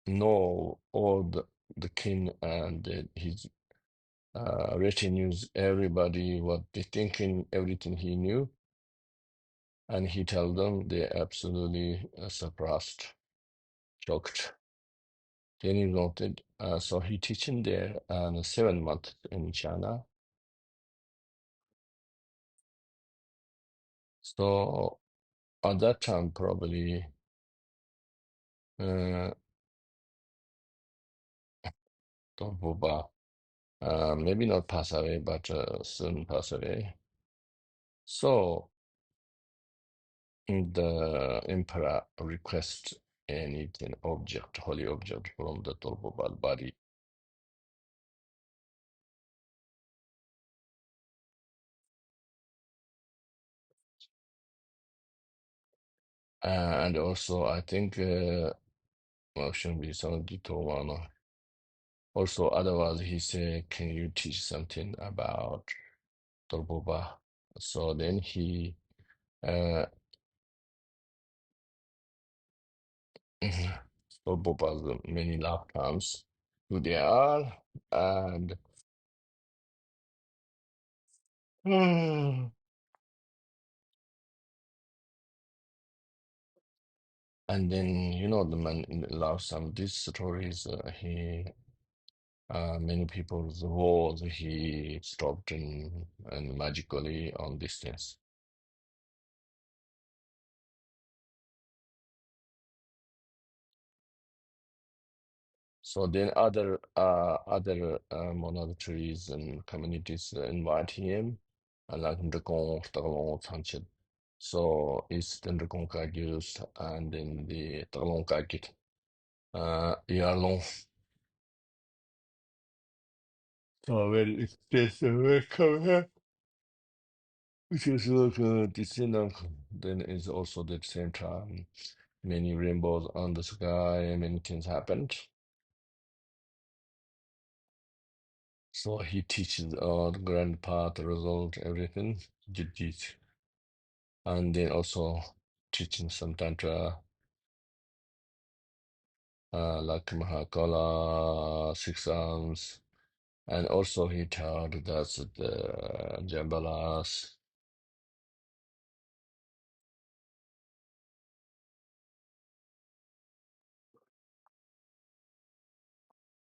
know all the king and his retinues, everybody, what they thinking, everything he knew, and he tell them they absolutely surprised, shocked. Then he noted, so he teaching there 7 months in China. So at that time, probably Dolpopa, maybe not pass away, but soon pass away. So the emperor requests anything object, holy object from the Dolpopa body. And also, I think, well, shouldn't be some detail one. Also, otherwise, he said, "Can you teach something about Dolpopa?" So then he uh, Dolpopa's many lifetimes who they are, and and then the man loves some these stories. He many people's wars he stopped and magically on distance. So then other monasteries and communities invite him, like Ndrikong, Tagalong, Panchen. So it's the Ndrikong Kagyu and then the Tagalong Kagyu. Yarlong. So very expensive welcome, which is like Disneyland. Then is also the same time many rainbows on the sky, many things happened. So he teaches the grandpa, the result, everything. Did this. And then also teaching some tantra, like Mahakala, six arms, and also he taught that's the Jambalas.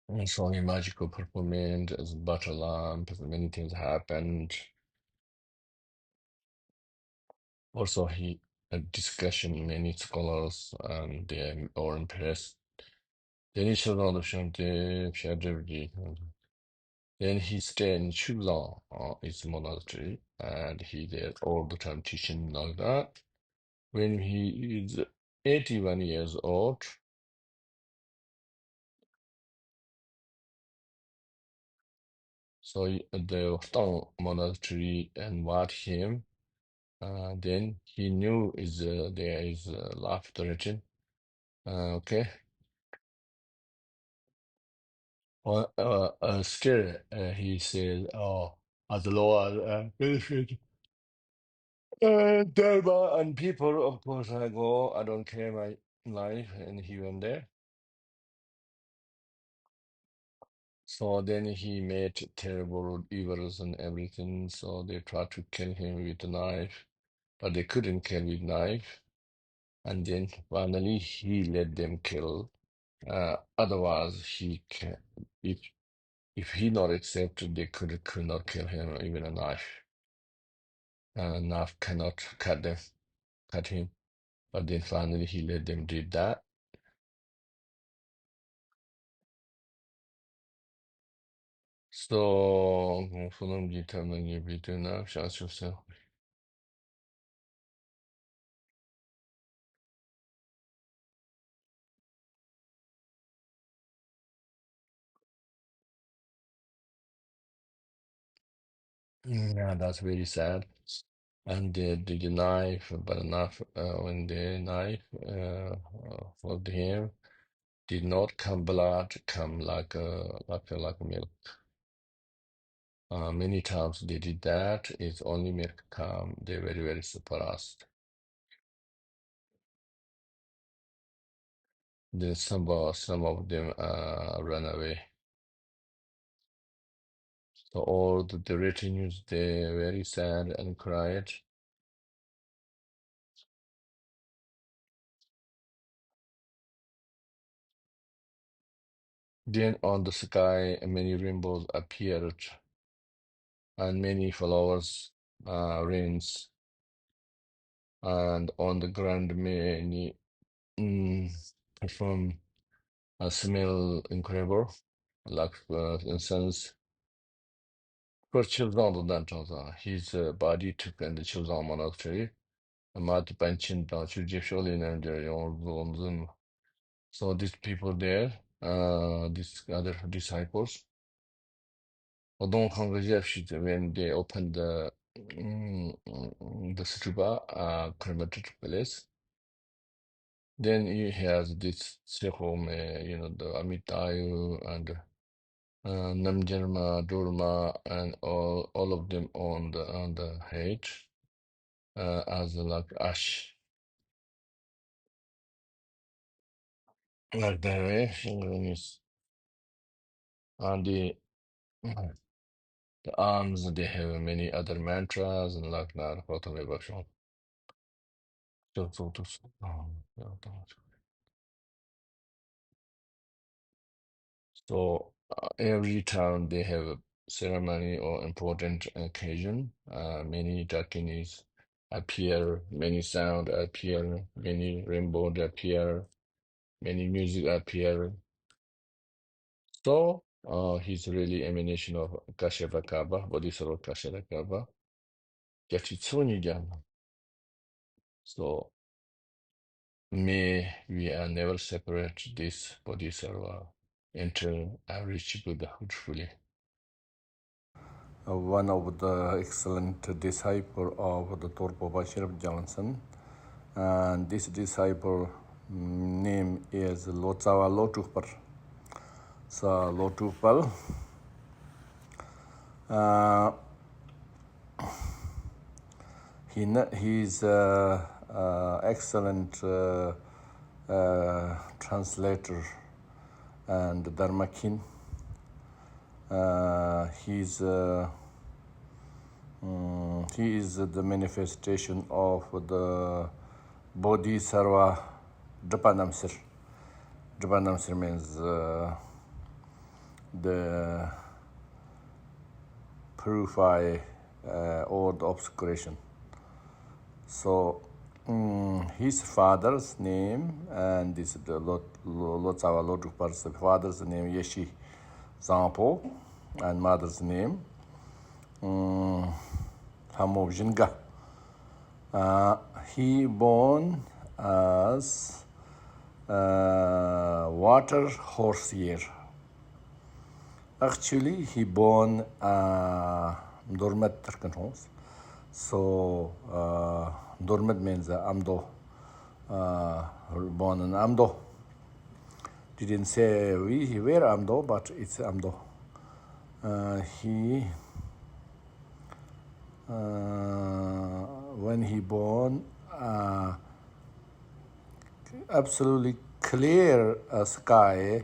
And so he magical performance as butter lamp, many things happened. Also he a discussion many scholars and they are impressed. Then he showed on the Shanti, then he stayed in Shulong, his monastery, and he there all the time teaching like that. When he is 81 years old, so the Tong monastery invited him. Then he knew is there is life direction. Okay. Well, still, he said, "Oh, as the Lord benefit Dharma and people, of course, I go. I don't care my life and here and there." So then he made terrible evils and everything. So they tried to kill him with a knife, but they couldn't kill with knife. And then finally he let them kill. Otherwise, he can if he not accepted, they could not kill him even a knife. Knife cannot cut him. But then finally he let them did that. So 소놈 기타는 예비드나 샤쇼서. Yeah, that's very sad. And the knife, but enough when the knife for him did not come blood, come like milk. Many times they did that. It's only milk come. They're very surprised. Then some of them run away. So all the retinues they very sad and cried. Then on the sky many rainbows appeared and many flowers rains and on the ground many perform smell incredible like incense. For children than his body took and the children monastery. Mat Panchen and their. So these people there, these other disciples, don't congregate when they opened the stupa, cremated place. Then he has this Sehome, the Amitayu and Namgyal Durma and all of them on the head as like ash. Like that way, and the arms, they have many other mantras and like that. So every town they have a ceremony or important occasion. Many dakinis appear, many sound appear, many rainbow appear, many music appear. So he's really emanation of Kashyapakaba, Bodhisattva Kashyapakaba. Yachitsunigan. So may we are never separate this Bodhisattva until I reach Buddhahood fully. one of the excellent disciple of the Dolpopa Sherab Gyaltsen. And this disciple name is Lotsawa Lodropal. So Lodropal, he's excellent translator and dharmakin. He is the manifestation of the Bodhisattva Dvapanamsir. Dvapanamsir means the purify all the obscuration. So his father's name, and this is the Lotsawa Lodropal's father's name Yeshi Zampo, and mother's name Hamo Jinga. He born as water horseyer. Actually, he born dormet terkenhos. So dormet means amdo. Born in amdo. Didn't say we were amdo, but it's amdo. When he born, absolutely clear sky,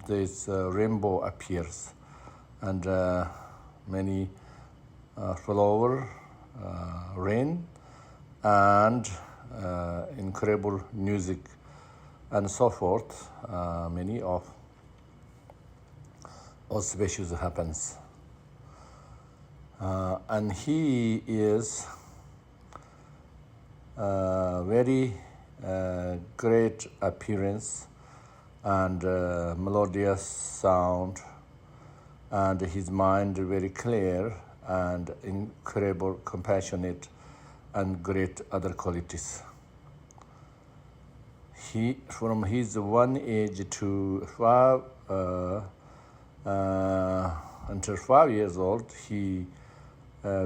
this rainbow appears, and many flower, rain, and incredible music, and so forth. Many of auspicious happens. And he is very great appearance and melodious sound, and his mind very clear and incredible compassionate and great other qualities. He, from his one age to until 5 years old, he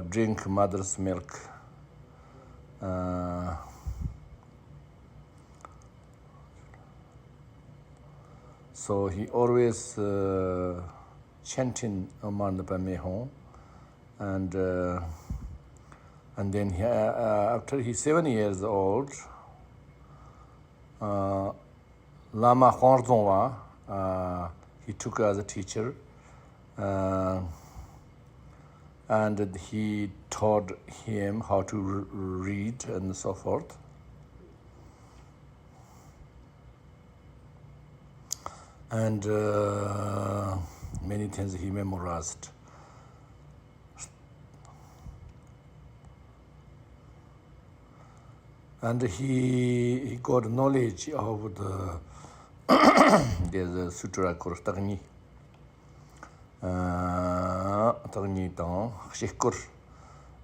drink mother's milk. So he always chanting Aman Pamehon, and then he, after he's 7 years old, Lama Khwarzongwa he took as a teacher, and he taught him how to read and so forth. And many things he memorized. And he got knowledge of the there's a sutra called Tagni. Tagni tang shikur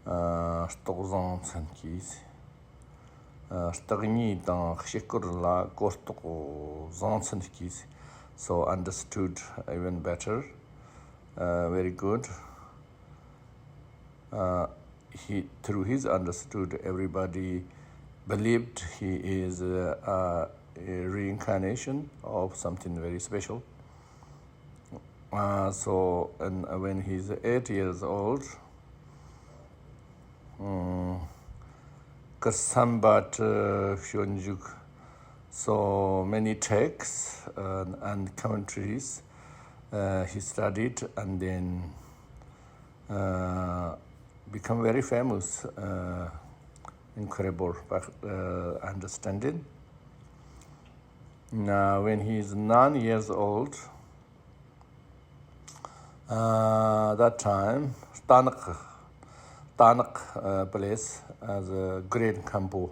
stozan sankis. Tagni tang shikur la kostoko zansankis. So understood even better. Very good. He, through his understood, everybody believed he is a reincarnation of something very special. So, and when he's 8 years old, Kasambat Fyonjuk, so many texts and commentaries he studied, and then become very famous. Incredible understanding. Now, when he is 9 years old, that time, Tanak place as a great Kampo,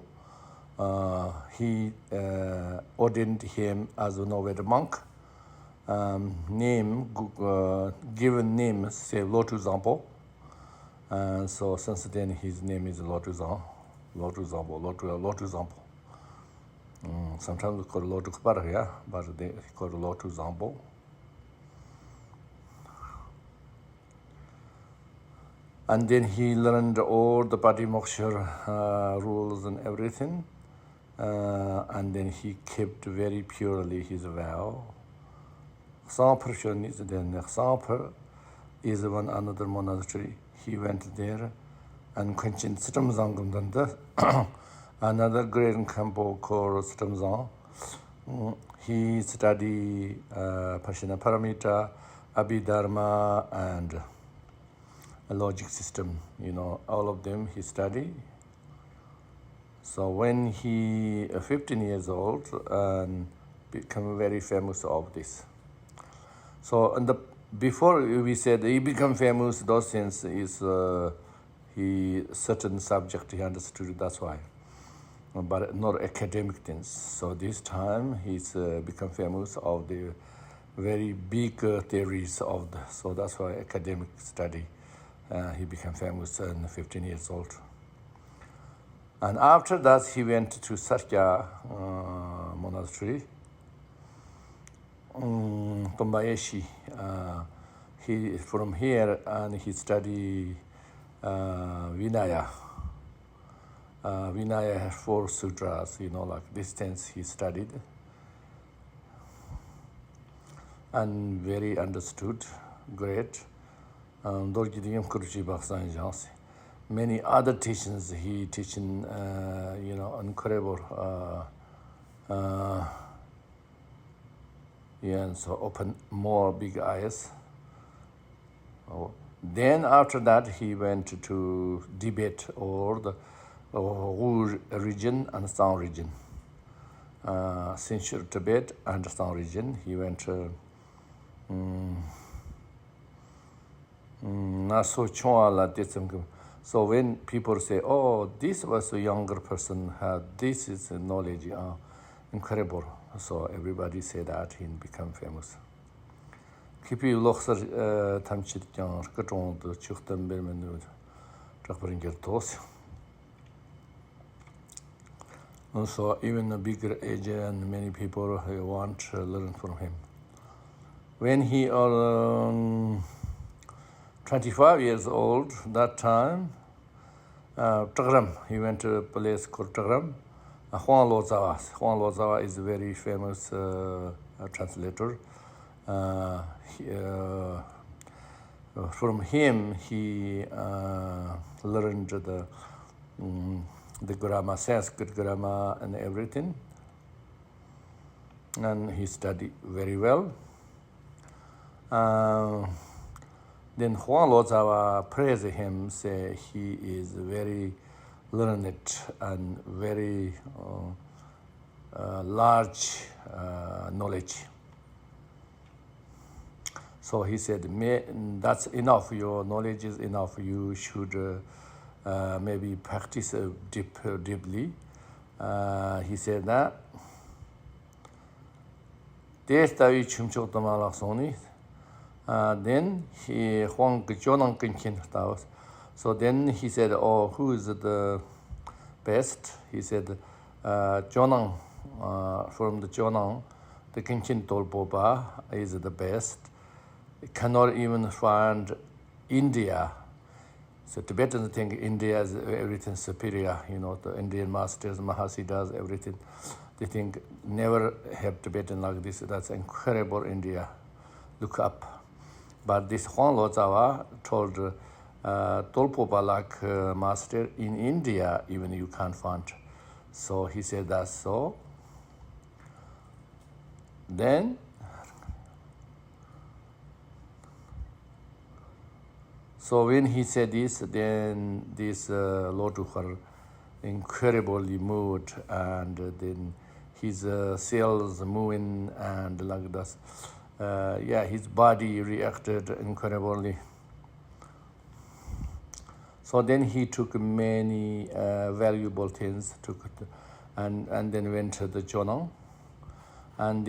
he ordained him as a novice monk. Given name, say Lotu Zampo. So since then, his name is Lotu Zampo. Sometimes we call it Lotu Kpar, yeah, but they call it Lotu Zampo. And then he learned all the Patimoksha rules and everything. And then he kept very purely his vow. Sampar is then Sampar is one another monastery. He went there and Kanchin Sitamzangam another great Kampo called Sitamzang. He studied Pashina Paramita, Abhidharma, and a logic system, all of them he studied. So when he 15 years old and become very famous of this. So before we said he become famous, those things is he certain subject he understood, that's why. But not academic things. So this time he's become famous of the very big theories of so that's why academic study. He became famous at 15 years old. And after that he went to Satya monastery, Tombayeshi. He from here and he studied Vinaya. Vinaya has 4 sutras, like this things he studied. And very understood, great. Many other teachings he teaching, incredible. And so open more big eyes. Then after that he went to Tibet or the Rouge region and Sound region. Central Tibet and Sound region. He went so when people say, oh, this was a younger person, this is knowledge, incredible. So everybody say that he become famous. Kipi loxer tamchit kyang katong the chuchtam bermen Gyaltsen. So even a bigger age and many people want to learn from him. When he 25 years old, that time, Tagram, he went to a place called Tagram. Lotsawa is a very famous translator. From him, he learned the grammar, Sanskrit grammar and everything. And he studied very well. Then Juan Lotsawa praised him, say he is very learned and very large knowledge. So he said, that's enough, your knowledge is enough, you should maybe practice deeply. He said that. Then he Jonang Kinkin. So then he said, oh, who is the best? He said, Jonang, from the Jonang, the Kinkin Dolpopa is the best. Cannot even find India. So Tibetans think India is everything superior, the Indian masters, Mahasiddhas, everything. They think never have Tibetan like this. That's incredible India. Look up. But this Juan Lotsawa told Dolpopa like master in India, even you can't find. So he said that's so. Then so when he said this, then this Lodropal incredibly moved, and then his cells moving and like that. His body reacted incredibly. So then he took many valuable things, and then went to the Jonang. And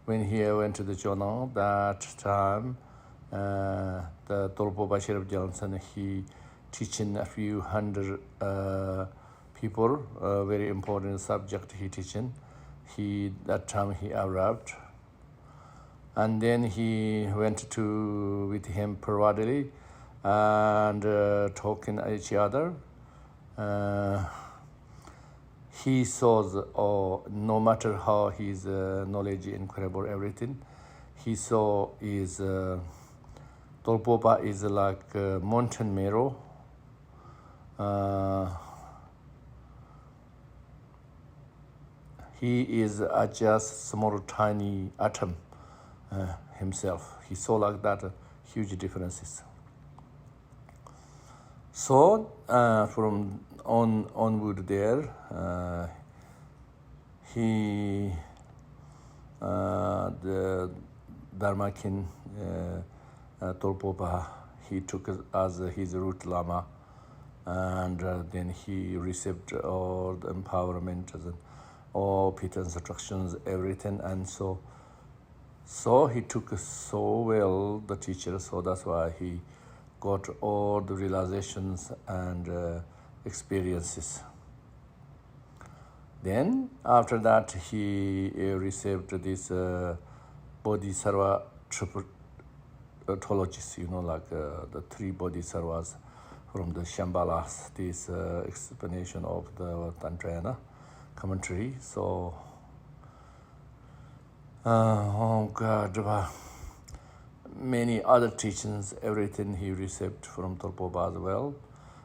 when he went to the Jonang, that time, the Dolpopa Sherab Gyaltsen, he teaching a few hundred people, very important subject he teaching. That time he arrived. And then he went with him periodically, and talking to each other. He saw, no matter how his knowledge incredible, everything, he saw is Dolpopa is like mountain mirror. He is just small tiny atom himself. He saw like that huge differences. So from onward there, he the Dharmakin Dolpopa, he took as his root lama, and then he received all the empowerment and all Peter instructions, everything, and so he took so well the teacher, so that's why he got all the realizations and experiences. Then after that he received this Bodhisattva triplologies, like the three Bodhisattvas from the Shambhalas, this explanation of the Tantrayana commentary. So, many other teachings, everything he received from Dolpopa as well,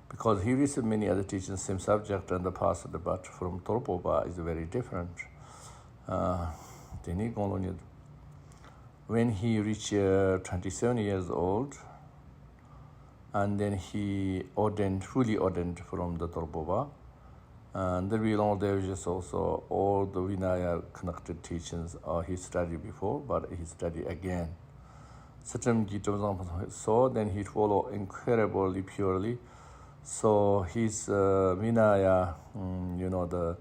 because he received many other teachings, same subject and the past, but from Dolpopa is very different. When he reached 27 years old, and then he fully ordained from the Dolpopa, and the real there is just also all the Vinaya connected teachings he studied before, but he studied again. So then he followed incredibly purely. So his Vinaya, the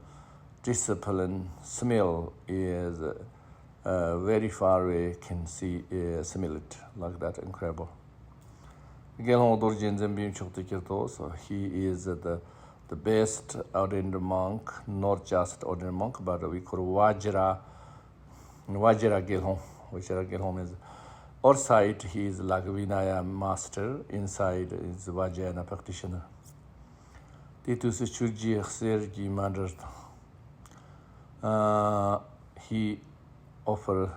discipline smell is very far away, can smell it like that, incredible. So he is the best ordained monk, not just ordained monk, but we call Vajra Gelhom. Vajra Gelhom is outside he is like Vinaya master, inside is Vajrayana practitioner. Titus Churji Sergi Mandar. He offered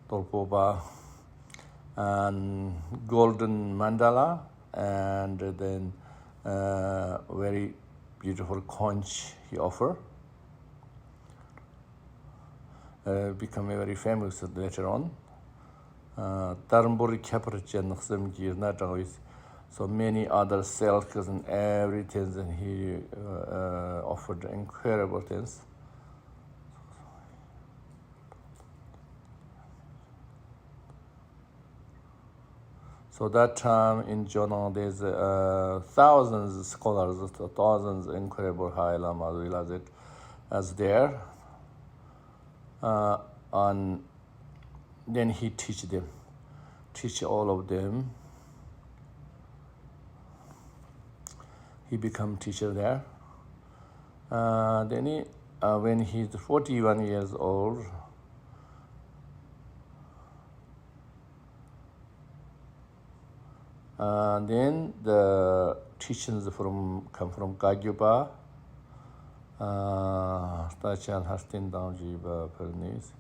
Dolpopa and golden mandala, and then very beautiful conch he offered. Become very famous later on. So many other silks and everything, and he offered incredible things. So that time in Jonang, there's thousands of scholars, thousands incredible high lamas realized it as there. And then he teach all of them. He become teacher there. Then when he's 41 years old, then the teachings come from Kagyupa, Tachan Hastin Damjiba Pernis,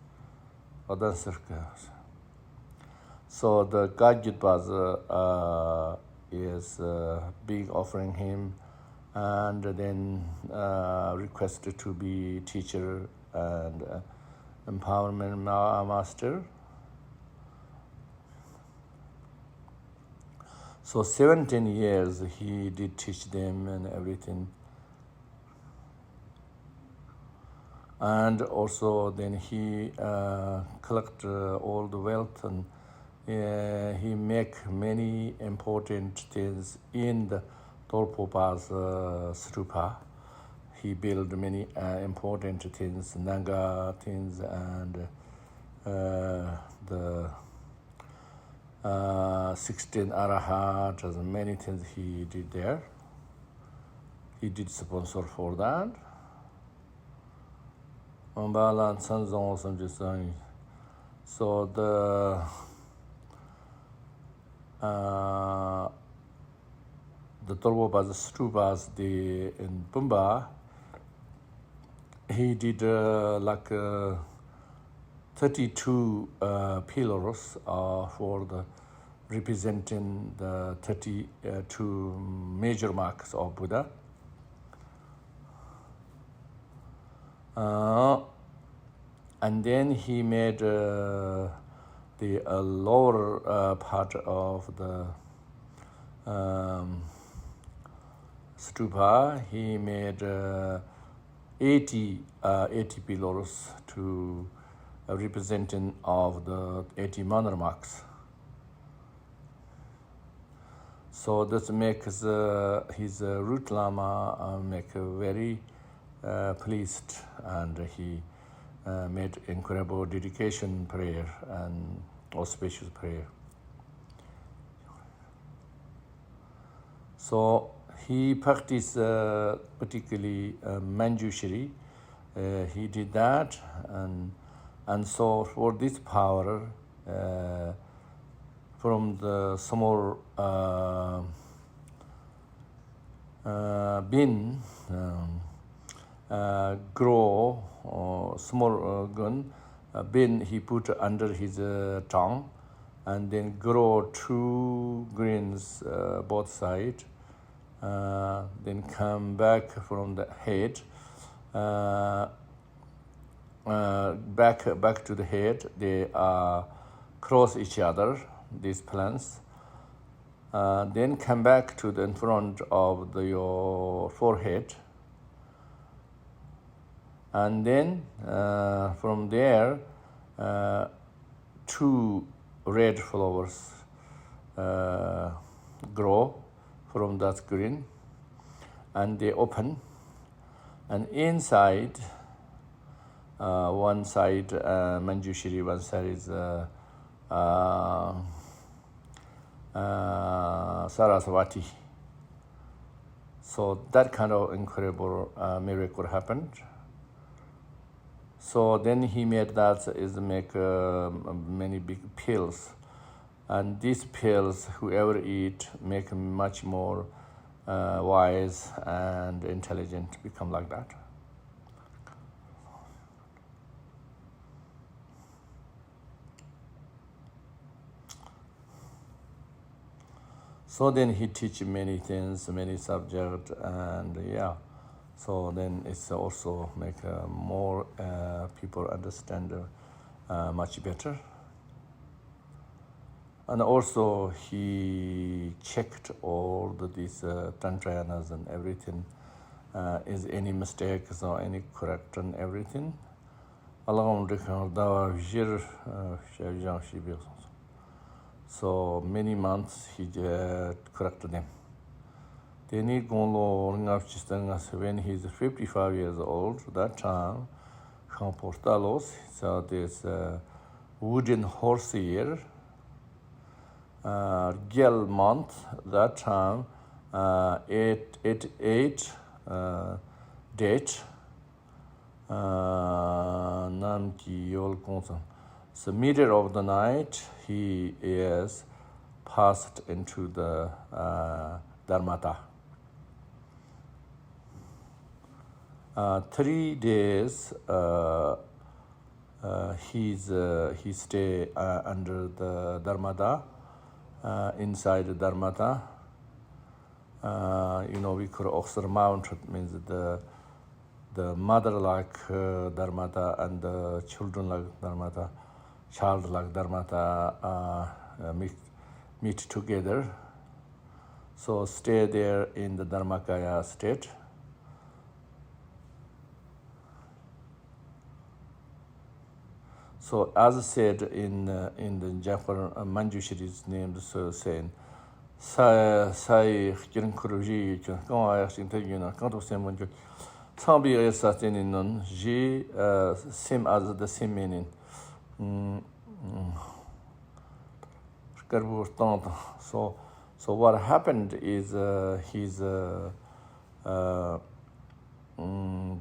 other circles. So the Kagyupas is big offering him, and then requested to be teacher and empowerment master. So 17 years he did teach them and everything. And also then he collect all the wealth, and he make many important things in the Dolpopa's stupa. He built many important things, Nanga things, and the 16 Arahat, and many things he did there. He did sponsor for that. So the the Dolpopa's stupas in Pumba, he did 32 pillars for the representing the 32 major marks of Buddha. And then he made the lower part of the stupa. He made 80 pillars to representing of the 80 manner marks. So this makes his root lama very pleased, and he made incredible dedication prayer and auspicious prayer. So he practiced particularly Manjushri. He did that, and so for this power, from the small bin grow small gun bin he put under his tongue, and then grow 2 grains both sides, then come back from the head, back to the head. They cross each other, these plants, then come back to the in front of your forehead, and then from there 2 red flowers grow from that green, and they open, and inside one side Manjushri, one side is Saraswati. So that kind of incredible miracle happened. So then he made that is make many big pills, and these pills, whoever eat, make much more wise and intelligent, become like that. So then he teach many things, many subjects, and so then it's also make more people understand much better. And also he checked all these tantrayanas and everything. Is any mistakes or any correct and everything. So many months he corrected them. Then he when he's 55 years old, that time, so this wooden horse here, Gyal month, that time, 8 date, Namgyal. So middle of the night, he is passed into the Dharmata. 3 days he stay under the Dharmata, inside the Dharmata. We could also mount, means the mother like Dharmata and the children like Dharmata, child like Dharmata meet together. So stay there in the Dharmakaya state. So as said in the Japan Manjushri's name, so saying, Sai Kirinkuruji, Tambi Satin Ji, same as the same meaning. So what happened is the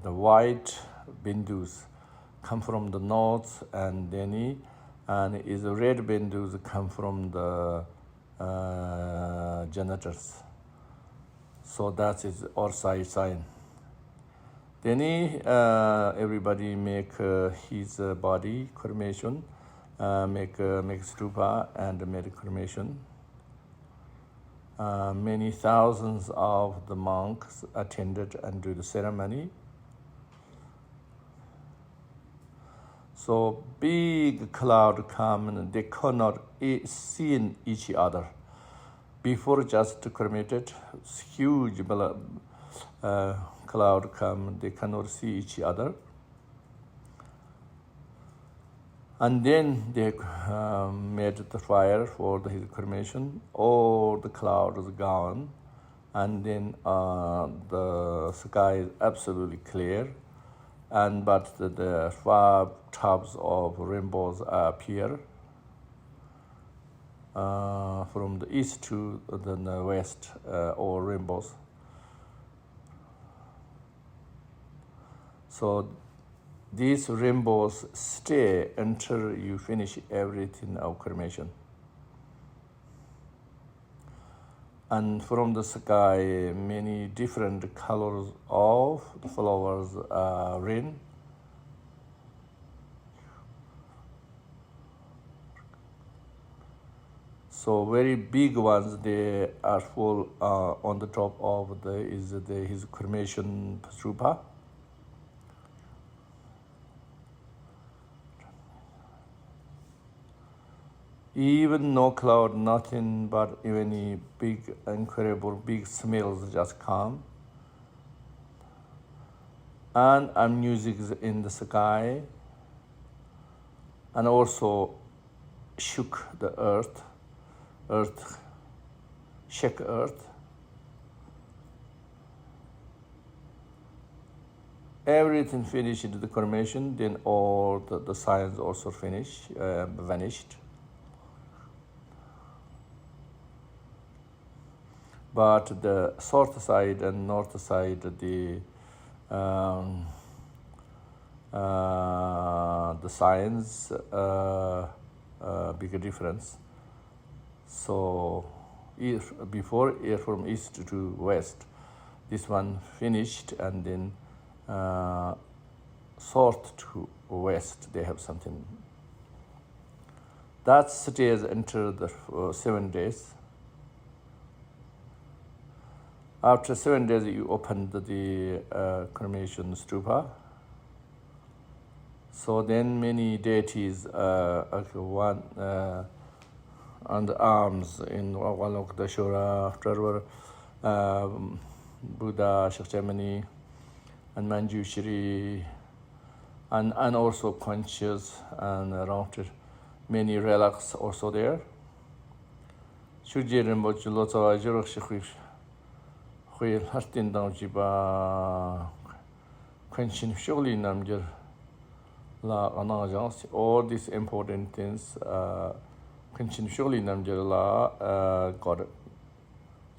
white bindus come from the north, and then is the red bindus come from the janitors. So that is outside sign. Then everybody make his body cremation, make stupa and make cremation. Many thousands of the monks attended and do the ceremony. So big cloud come and they cannot see each other. Before just cremated, huge cloud come, they cannot see each other. And then they made the fire for his cremation. All the cloud is gone. And then the sky is absolutely clear. But the 5 tubs of rainbows appear from the east to the west, all rainbows. So these rainbows stay until you finish everything of cremation. And from the sky, many different colors of the flowers rain. So very big ones, they are full on the top of his cremation stupa. Even no cloud, nothing but even big, incredible, big smells just come. And music is in the sky. And also shook the earth, shake earth. Everything finished the cremation, then all the signs also vanished. But the south side and north side, the signs big difference. So before from east to west, this one finished, and then south to west they have something. That stays until the 7 days. After 7 days, you open the cremation stupa. So then many deities, one on the arms in one of the Shura, after Buddha, Shakyamuni, and Manjushri, and also conscious, and around many relics also there. Shurji Rinpoche, Lotsawa Lodropal, Hartin Jiba, Panchen, surely Namgyal, La Anajans, all these important things, Panchen, surely Namgyal La got it.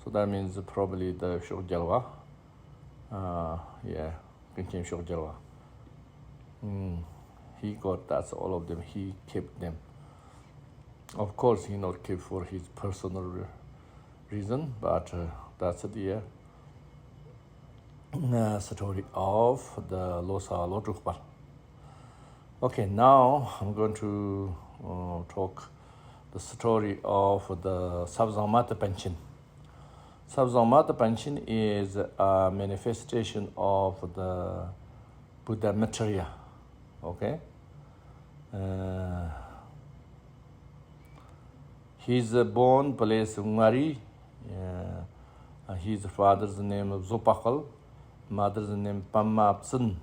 So that means probably the Shokjalwa. Yeah, Panchen Shokjalwa. He got that's all of them, he kept them. Of course, he not kept for his personal reason, but that's the story of the Lotsawa Lodropal. Okay, now I'm going to talk the story of the Sabzangmata Panchen. Sabzangmata Panchen is a manifestation of the Buddha material. Okay, he's born place Ngari. His father's name is Zopakal, mother's name Pamapsen.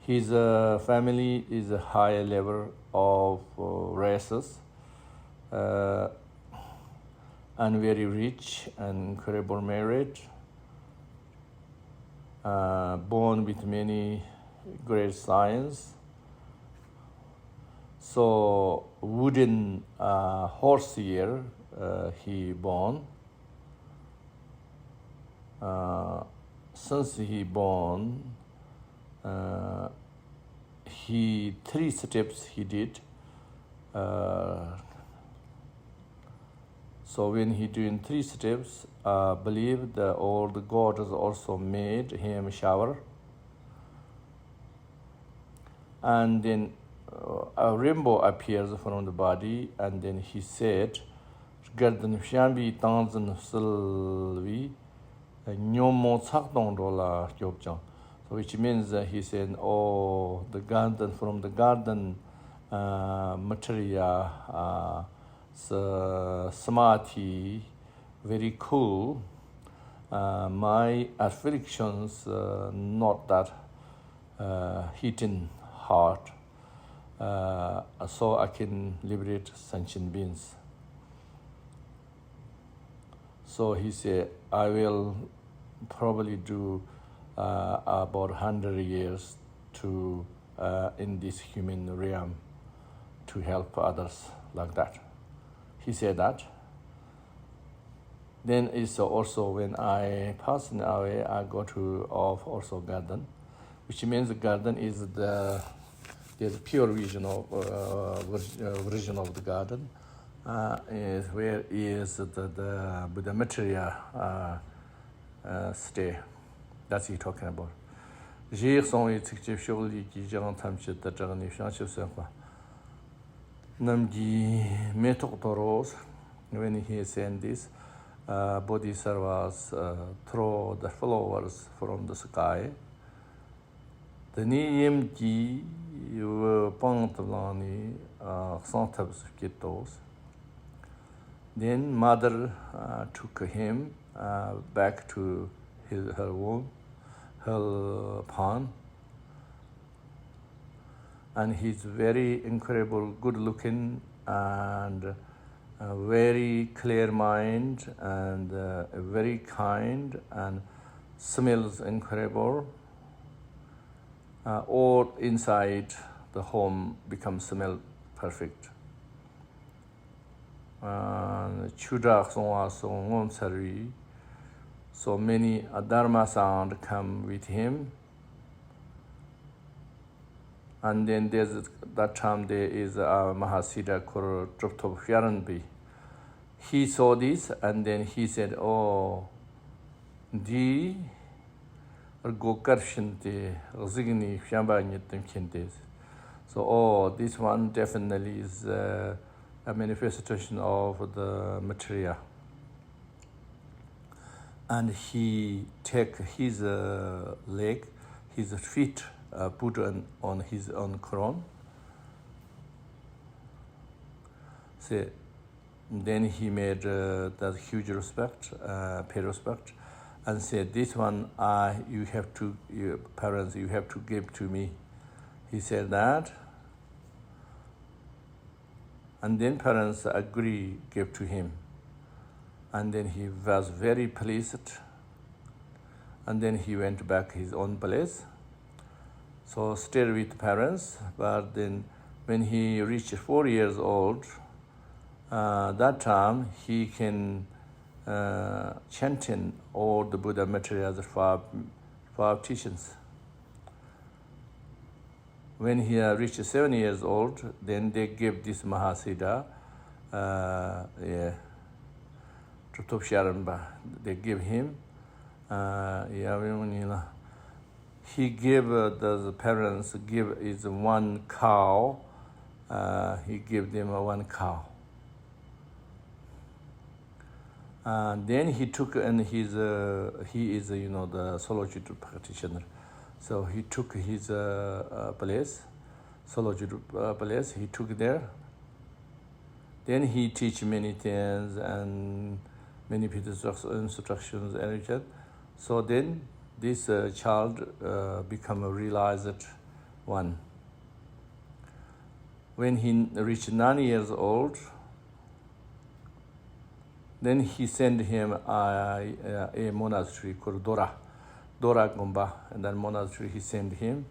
His family is a high level of races, and very rich and incredible merit. Born with many great science. So wooden horse year he born. Since he born, he 3 steps he did. So when he doing 3 steps, believe that all the gods also made him shower. And then a rainbow appears from the body, and then he said, Garden Shambi Tanzan Silvi, Nyomo Sakdong Dola Kyopjang. So which means he said, oh, the garden, from the garden material, samadhi, very cool. My afflictions not that heating heart, so I can liberate sentient beings. So he said, I will probably do about 100 years to in this human realm to help others like that. He said that. Then it's also when I pass away, I go to off also garden, which means the garden is there's a pure vision of version of the garden. Is where is the material stay. That's he talking about. J'ai son éthique surely qui j'ai entendu de dernier chance sur quoi. Namgyal methodoros when he said this, bodhisattvas throw the flowers from the sky. The Niyamji Pantalani Santabs Kitos. Then mother took him back to her womb, her pond, and he's very incredible, good looking, and very clear mind, and very kind, and smells incredible. All inside the home becomes smell perfect. Chudak song sari. So many Dharma sound come with him. And then there's that time there is a Mahasiddha called Dolpopa. He saw this and then he said, oh, di Gokarshinte Zigni Shambanitim Kintes. So oh, this one definitely is a manifestation of the material. And he take his leg, his feet, put on his own crown. So then he made that huge respect, pay respect, and said, "This one, you have to, your parents, you have to give to me." He said that, and then parents agree, give to him. And then he was very pleased. And then he went back his own place. So stayed with parents. But then when he reached 4 years old, that time he can chanting all the Buddha materials for teachings. When he reached 7 years old, then they gave this Mahasiddha, they give him, he gave the parents give is one cow, he gave them one cow. Then he took, and he is the solitude practitioner. So he took his place, solitude place, he took there. Then he teach many things and many instructions and everything. So then this child become a realized one. When he reached 9 years old, then he sent him a monastery called Dora Gomba, and that monastery he sent him.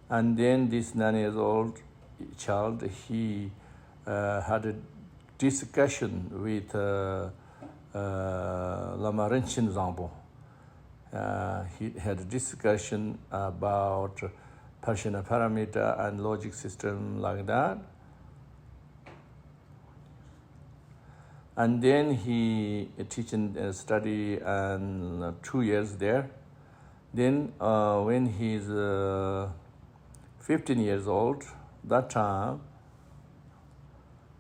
And then this 9 years old child, he had a discussion with Lama Rinchen Zambo. He had a discussion about Parinirvana parameter and logic system like that. And then he teaching study and 2 years there. Then when he's 15 years old, that time,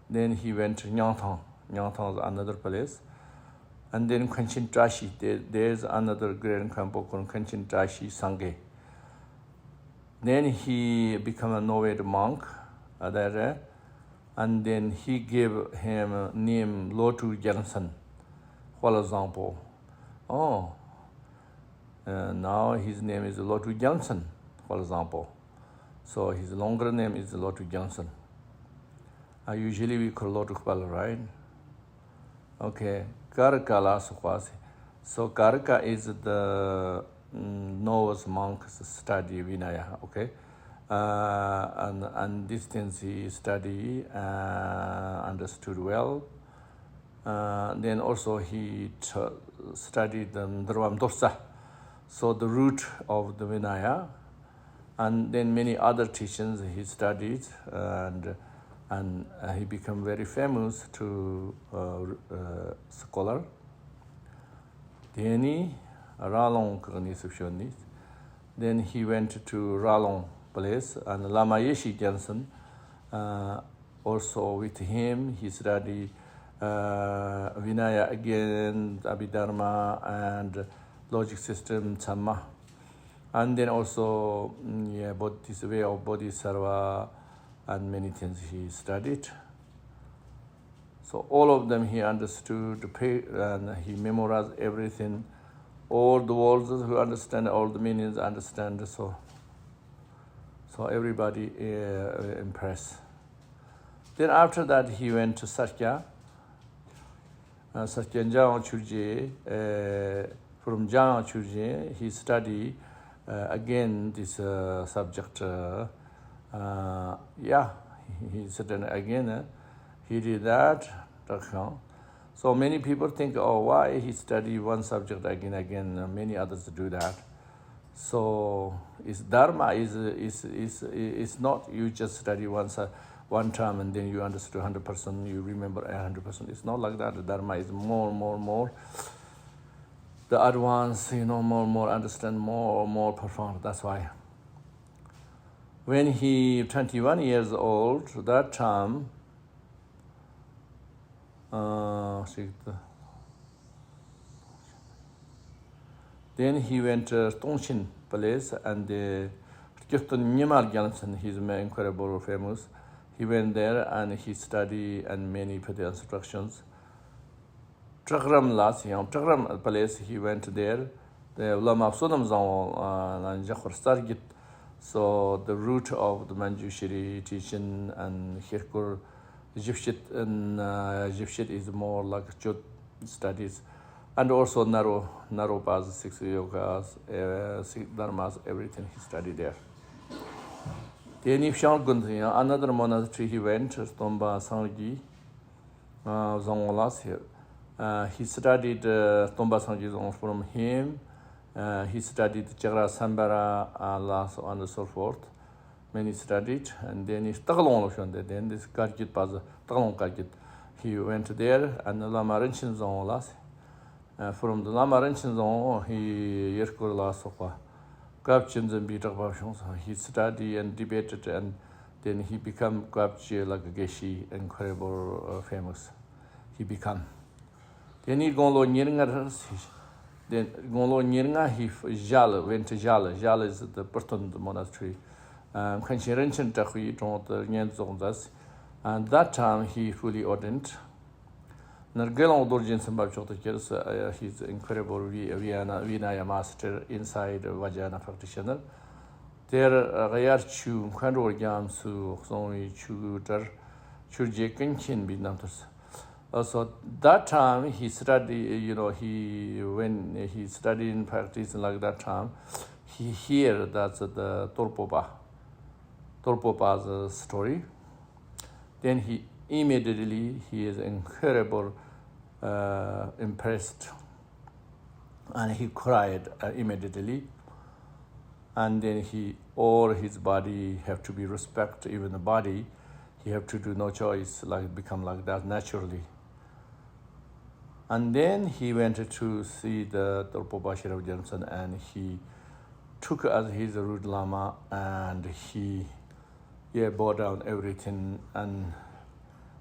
then he went to Nyangthong. Nyangthong is another place. And then Khanchin Trashi, there's another great Khampo called Khanchin Trashi Sangye. Then he became a novice monk there, and then he gave him a name Lotu Gyaltsen, for example. Now his name is Lotu Gyaltsen, for example. So his longer name is Lotu Gyaltsen. Usually we call Cho Drakpal, right? Okay, Karaka last was. So Karaka is the novice monk's study Vinaya, okay? And distance he study, understood well. Then also he studied the Dharvam Dosa, so the root of the Vinaya. And then many other teachings he studied, and he became very famous to scholar. Then he Then he went to Ralong place, and Lama Yeshe Gyaltsen, also with him he studied Vinaya again, Abhidharma and logic system Chamma. And then also this way of Bodhisattva and many things he studied. So all of them he understood, and he memorized everything. All the words who understand, all the meanings understand. So everybody impressed. Then after that he went to Sakya. Sakya Jang Churje. From Jang Churje he studied again this subject. He said again. He did that. So many people think, why he study one subject again? Many others do that. So Dharma is not you just study one time and then you understood 100%, you remember 100%. It's not like that. Dharma is more. The advance, more understand, more profound. That's why. When he 21 years old, that time, then he went to Tongshin place, and Kirtan Nyamar Gyaltsen, he's incredible famous. He went there and he studied and many put the instructions. Tragram place, he went there. The Lama Sodam Zong and so the root of the Manjushri teaching and Hirkur Jipshit is more like Chut studies, and also Naropa's 6 yogas, 6 dharmas, everything he studied there. Then another monastery he went, Tomba Sangji Zongolas here. He studied Tomba Sangji from him. He studied Chagra Sambara, and so forth. Many studied, and then he's then this Karjit Paz, Karjit. He went there, and the Lama Rinchen Zone last. From the Lama Rinchen Zone, he Yerkur last of Gabchins and Peter Bashons. He studied and debated, and then he became Gabchi like a Geshi, incredible, famous. He became. Then he gone near then Golo Nirnga, he went to Jala. Jala is the Burton monastery. And that time he fully ordained. Namgyal he's incredible Vinaya Master inside Vajrayana practitioner. There Rayar Chu, Kandor Gamsu, Sony Chuter, Churjekin be numbers. So that time he studied, when he studied in practice like that time, he hear that's the Dolpopa's story. Then he immediately is incredible impressed, and he cried immediately. And then all his body have to be respect, even the body, he have to do no choice, like become like that naturally. And then he went to see the Dolpopa Sherab Gyaltsen, and he took as his root lama, and he brought down everything, and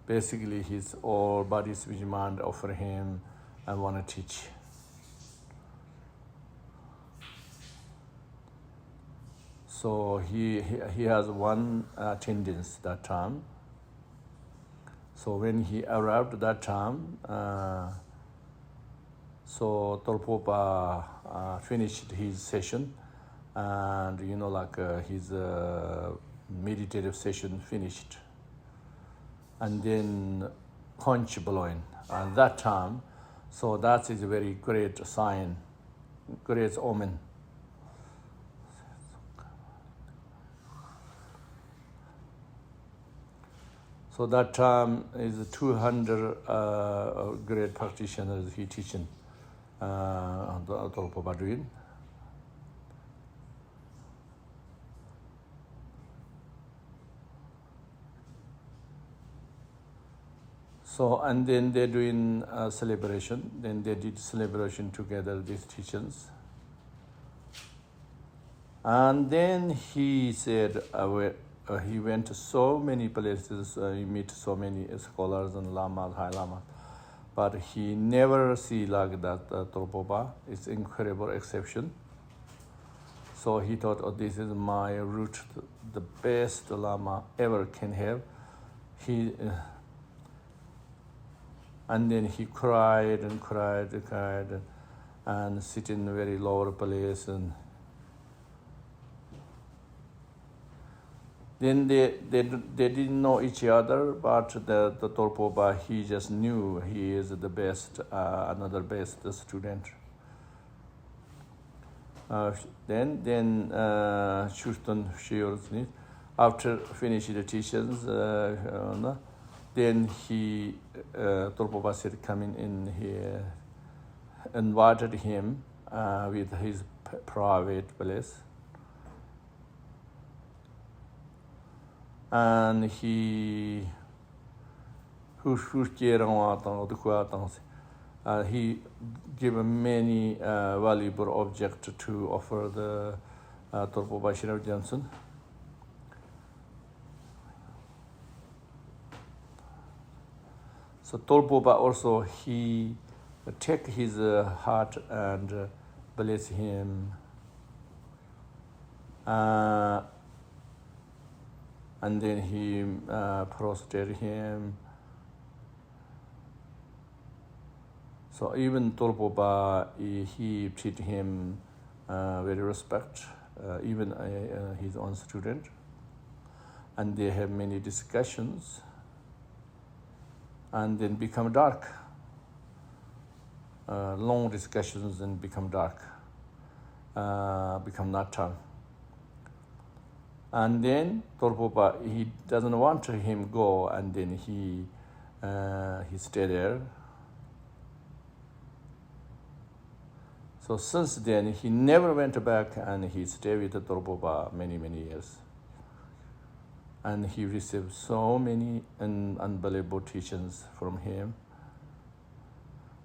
basically his all body, speech, mind offer him and want to teach. So he has one attendance that time. So when he arrived that time, so Dolpopa finished his session, and his meditative session finished, and then conch blowing at that time. So that is a very great sign, great omen. So that time is 200 great practitioners he teaching the Dolpopa doing. So, and then they're doing a celebration. Then they did celebration together, these teachings. And then he said, he went to so many places, he met so many scholars and lamas, high lamas, but he never see like that Dolpopa. It's incredible exception. So he thought, oh, this is my root, the best lama ever can have. And then he cried and cried and cried, and sit in a very lower place. And then they didn't know each other, but the Dolpopa, he just knew he is the best, another best student. Then Shuston after finishing the teachings, then he Dolpopa said coming in here, invited him with his private place, and he he gave many valuable objects to offer the Dolpopa Sherab Gyaltsen. So Dolpopa also, he take his heart and bless him, and then he prostrate him. So even Dolpopa, he treat him very respect, even his own student, and they have many discussions, and then become dark. Long discussions and become dark, become nighttime. And then Dolpopa, he doesn't want him go, and then he stay there. So since then, he never went back, and he stayed with the Dolpopa many, many years. And he received so many unbelievable teachings from him.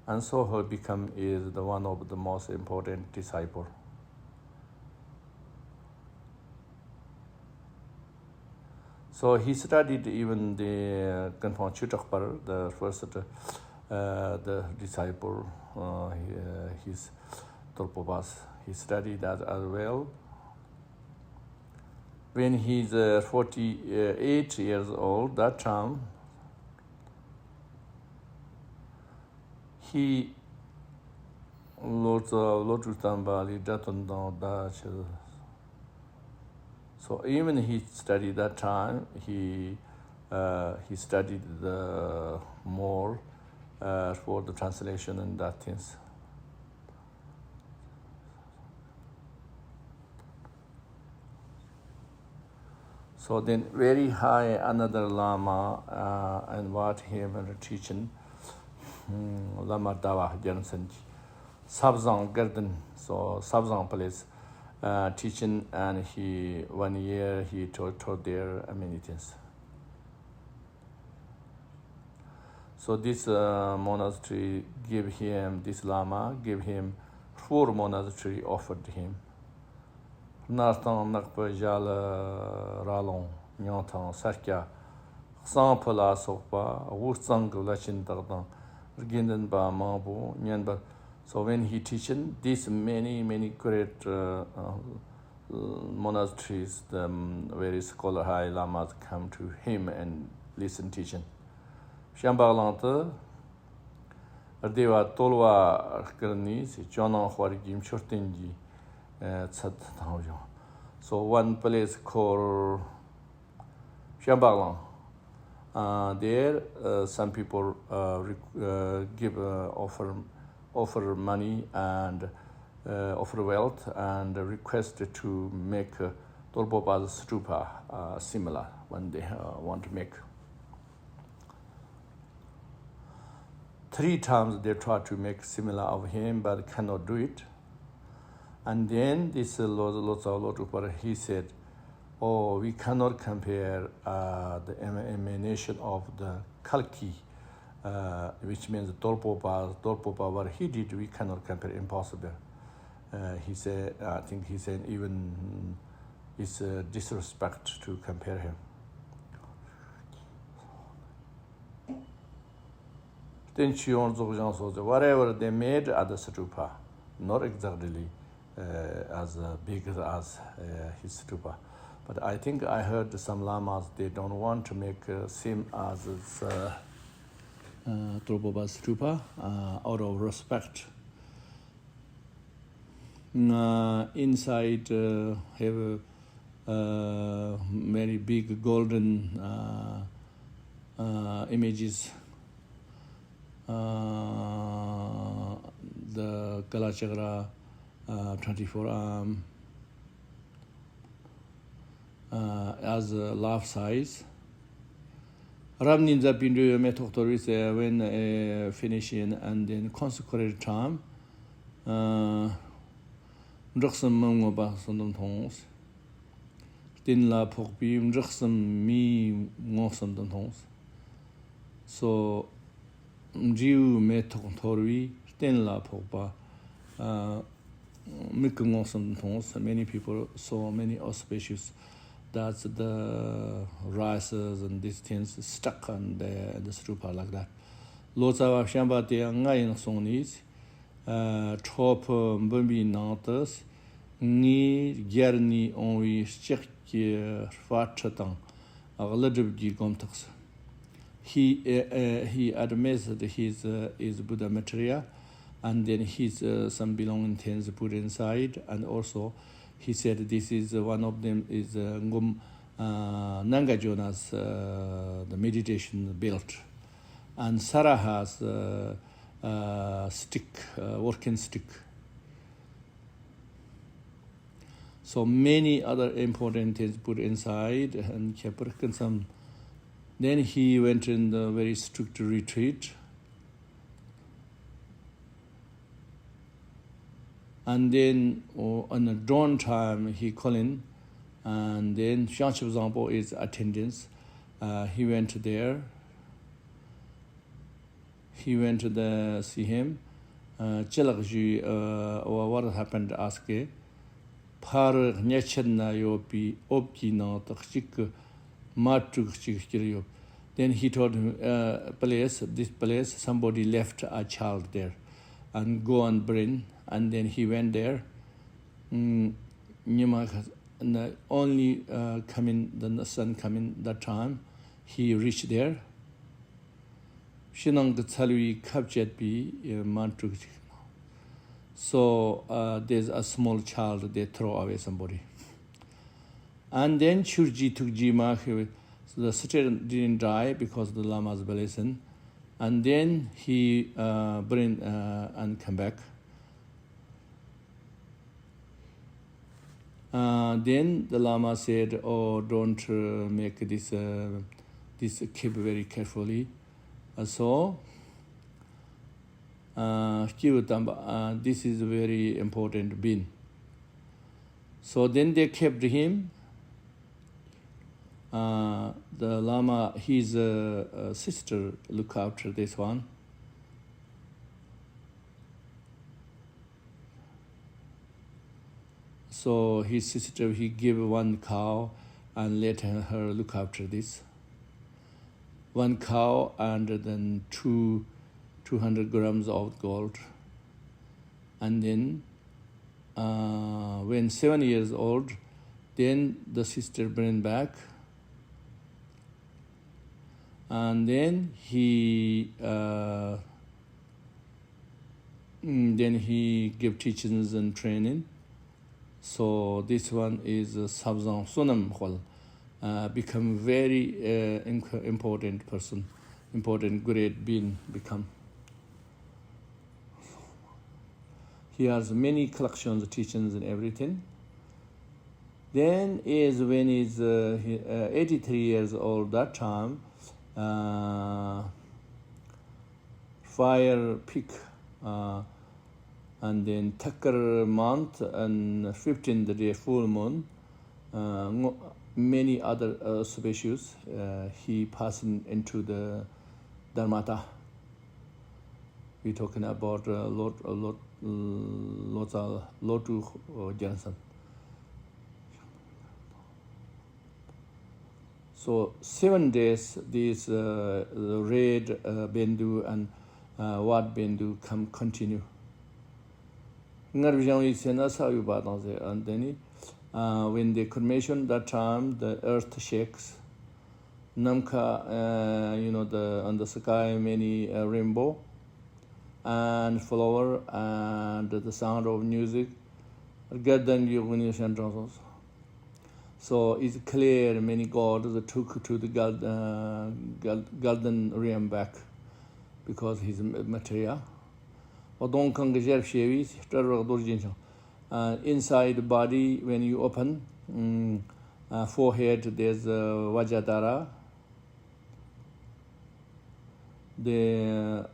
And so he is the one of the most important disciple. So he studied even the Cho Drakpal, the first the disciple, his Dolpopas. He studied that as well. When he's 48 years old, that time, he so even he studied that time, he studied the more for the translation and that things. So then very high another Lama and what him and teaching Lama Dawa Gyaltsen Sabzang Garden, so Sabzang place teaching, and he 1 year he taught their amenities. So this monastery give him, this Lama give him 4 monastery offered him. Nartang Nakpa Jala Ralong, Nyantang, Sarkya, Sampala Sokpa, Wutsang Lachin Dardang, Gindan Ba Mabu, Nyanba. So when he teaching these many great monasteries, the very scholar high lamas come to him and listen teaching. Shambhalanta Ardeva Tolwa Karni, Jonang Hwarigim Shortinji Tsat Taujo. So one place called Shambhalang. There some people give offer money and offer wealth and request to make Dolpopa's stupa similar when they want to make. 3 times they try to make similar of him, but cannot do it. And then this Lotsawa Lodropal, he said, "Oh, we cannot compare the emanation of the Kalki, which means Dolpopa, what he did, we cannot compare, impossible." He said, I think he said even it's a disrespect to compare him. Then whatever they made at the stupa, not exactly as big as his stupa. But I think I heard some lamas, they don't want to make same as Dolpopa's stupa out of respect. Inside have very big golden images. The Kalachakra 24 arm as a laugh size. Ramninza Pindu Metoktoris when finishing and then consecrated time. Druxam Mongoba Sondom Tongs. Tin La Pokbi, Druxam me Mosam Tongs. So Jiu Metoktori, Tin La Pokba, Mikungosam Tongs. Many people saw many auspicious. That's the rices and these things stuck on the stupa like that. Lotsawa Shambati Ngayin Sonis, Trop Bumbi Nantas, Ni Gerni only Shekir Fatchatang, a little gigomtax. He admits that his is Buddha material, and then his some belonging things put inside, and also he said this is one of them is Nangajona's the meditation belt, and Sarah has stick, working stick. So many other important things put inside and kept some. Then he went in the very strict retreat. And then on the dawn time, he called in, and then Shanchi example is attendance. He went there. He went to see him. Chelakji, what happened? Ask. Par nyachenna yopi opki na takshik matruk chikiriyo. Then he told him, this place, somebody left a child there, and go and bring. And then he went there. And only coming, the sun coming that time, he reached there. Shinang Tsalui captured be mantruk. So there's a small child, they throw away somebody. And then Churji took Jima, so the sister didn't die because the Lama's blessing. And then he bring and come back. Then the Lama said, "Oh, don't make this. This keep very carefully." So, this is a very important bin. So then they kept him, The Lama, his sister look after this one. So his sister, he gave one cow and let her look after this. One cow and then 200 grams of gold. And then when 7 years old, then the sister bring back. And then he give teachings and training. So this one is Sabzang Sonam Khol, become very important person, important great being become. He has many collections, teachings and everything. Then is when he's 83 years old, that time, fire peak, and then Takar month and 15th day full moon, many other species, he passing into the Dharmata. We're talking about Lotsawa Lodropal. So 7 days, this red bendu and white bendu come continue. And then when they cremation, that time the earth shakes. Namka, on the sky many rainbow and flower and the sound of music. So it's clear many gods took to the golden realm back because he's material. Inside the body, when you open, forehead there's Vajradhara. The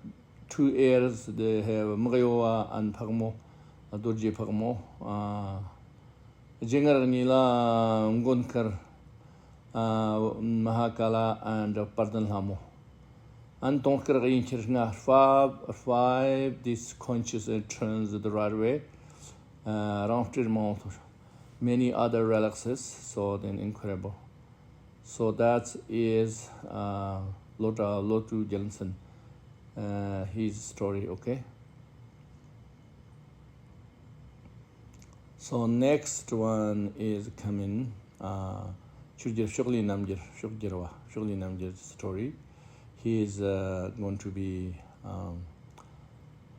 2 ears they have Mgayowa and Pagmo, Dorje Pagmo. Jengar Nila Ngunkar, Mahakala and Pardalhamo. And Tonkar Inchirna 5, this conscious turns the right way, after mouth, many other relaxes, so then incredible. So that is Lotu Gyaltsen, his story, okay? So next one is coming, Shugli Namgyal's story. He is going to be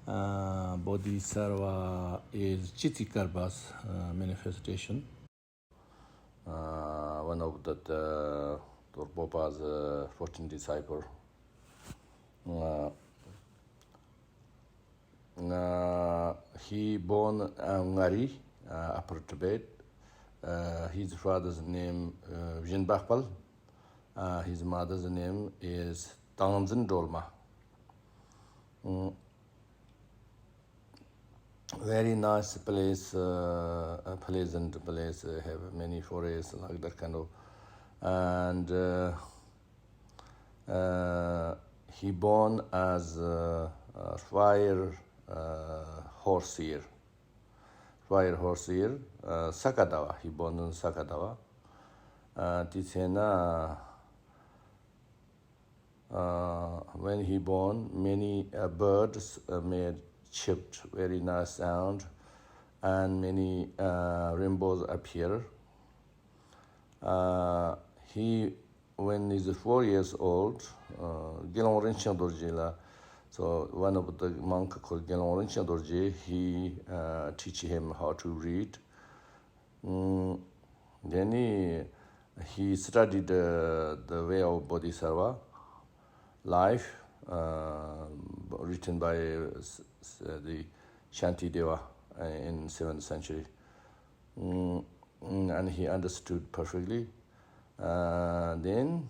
Bodhisattva is Chitikarba's manifestation. One of the Dolpopa's 14 disciples. He born Ngari, Upper Tibet. His father's name Cho Drakpal. His mother's name is Tangzhen Dolma. Very nice place, a pleasant place, have many forests like that kind of. And he born as a fire horseer. Sakadawa. He born in Sakadawa. Titsena. When he born, many birds made chipped very nice sound, and many rainbows appear. He, when he's 4 years old, so one of the monk called Gyaltsen Dorje, he teach him how to read. Then he studied the way of Bodhisattva life, written by the Shantideva in 7th century. And he understood perfectly. Then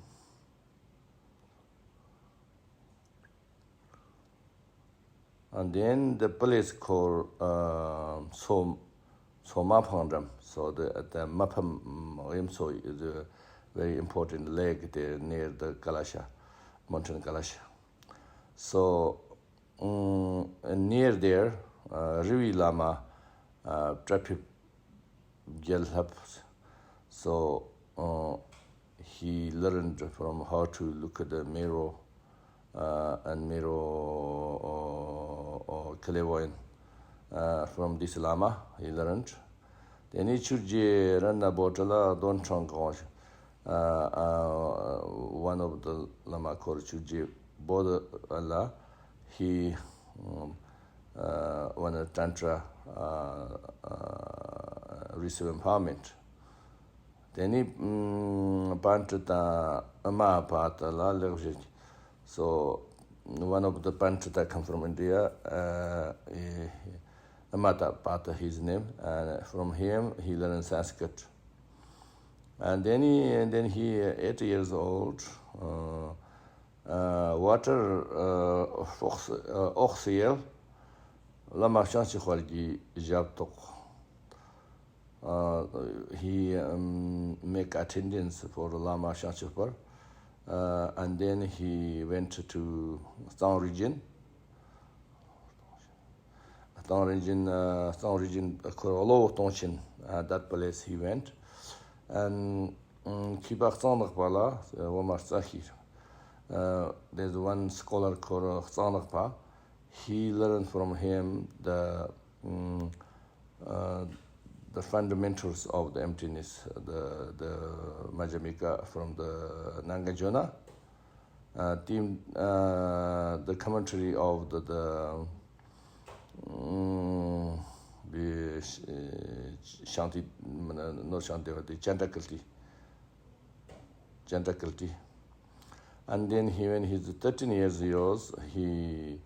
the place called Somapandram. So the Mapam so very important lake there near the Kalasha, mountain Kalasha. So near there, Rivi Lama traffic Gyaltsen. So he learned from how to look at the mirror and mirror or clairvoyant from this Lama. He learned. Then he should run a bottle, don't trunk one of the Lama called Chuji Bodha Allah. He when a Tantra receive empowerment. Then he Panchata Amapata La Leverage. So one of the Panchata come from India, Amata Pata his name, and from him he learned Sanskrit. And then he 8 years old, water oxyel, lama chanchi khalgi jabtok. He make attendance for the Lama Shanchipar, and then he went to Thang region. Thang region, Korolo Tonchin, that place he went. And Kibak Cho Drakpal, Omar Sahir. There's one scholar called Cho Drakpal. He learned from him the fundamentals of the emptiness, the Majjhimika from the Namgyal, the commentary of the Shanti, no Shanti, the Chantakalti. And then when he's 13 years old, he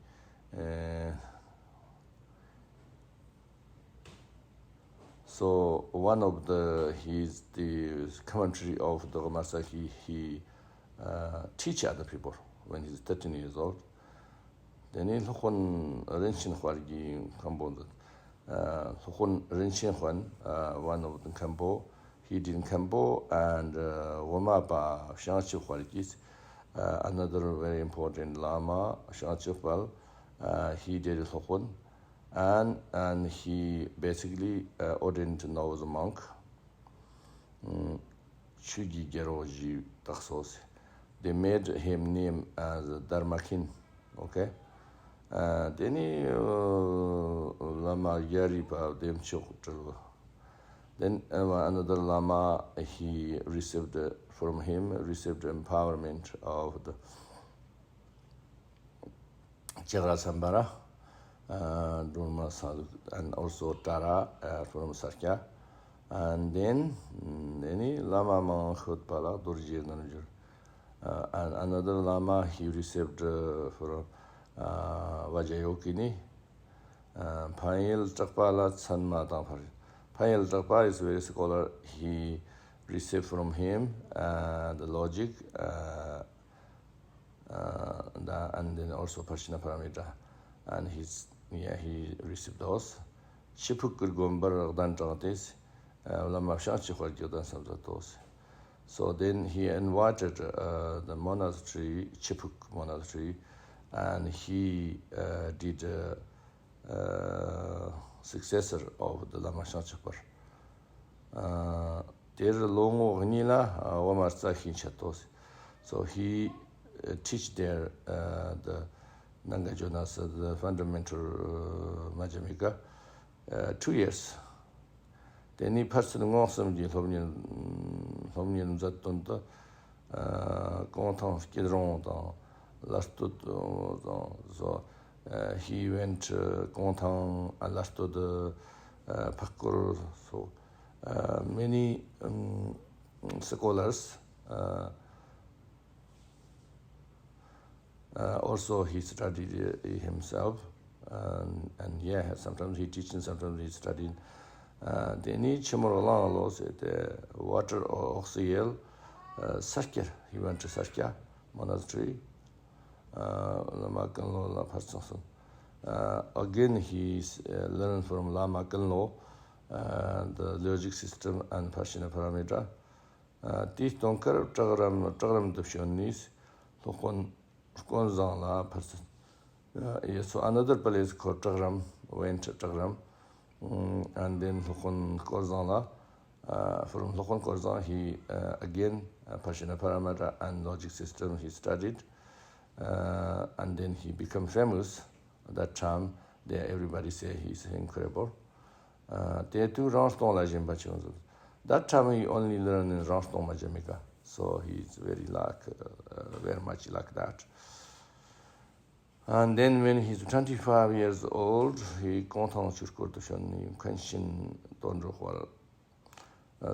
so one of the commentary of the Master, he teach other people when he's 13 years old. Then he lokon renshin khwargi kambo lokon renshin khwan one of the kambo he did kambo and wama ba shangchi khwargi another very important lama Shentong he did lokon and he basically ordained now as a monk. Chugi Geroji Taksos. They made him name as Dharmakin. Okay? Then he Lama Yaripa Dem Chokutru. Then another Lama he received from him empowerment of the Chagra Sambara. Durma Sadhu and also Tara from Sarkya, and then any Lama Mankhutpala Durji Nanjur, and another Lama he received from Vajayokini, Panchen Drakpala Sanma Tamphari. Panchen Drakpal is a very scholar. He received from him the logic, and then also Pashina Paramita, and he received those. Chipuk Gombar Dan Tratis, Lama Shanchi Khwargyodan Samzatos. So then he invited the monastery, Chipuk monastery, and he did successor of the Lama Shanchipar. There longo Nila Wamarsa Hinchatos. So he teach there the Nangajonas, the fundamental Majjhimika, 2 years. Then he passed the awesome Homnian Zatunta, Contant Kidron, Lastud, so he went Contant and Lastud Pakur, so many scholars. Also, he studied himself, and yeah, sometimes he teaches, sometimes he studied. Then he Chimorala said water or oxyel, Sarkir. He went to Sarkya monastery. Lama Kanlo again, he learned from Lama Kanlo the logic system and Pashina Paramita. This donker Chagram Duptionis, Lokon Zangla person. So another place called Chagram went Chagram, and then Lokon Korzala. From Lokon Korzan, he again Pashina Parameter and logic system he studied, and then he became famous. At that time, there everybody say he's incredible. There two Ranstong Lajim Bachons. That time he only learned in Ranstong Majamika, so he's very much like that. And then when he's 25 years old, he content Churkurtushan Kenshin Dondrohwal.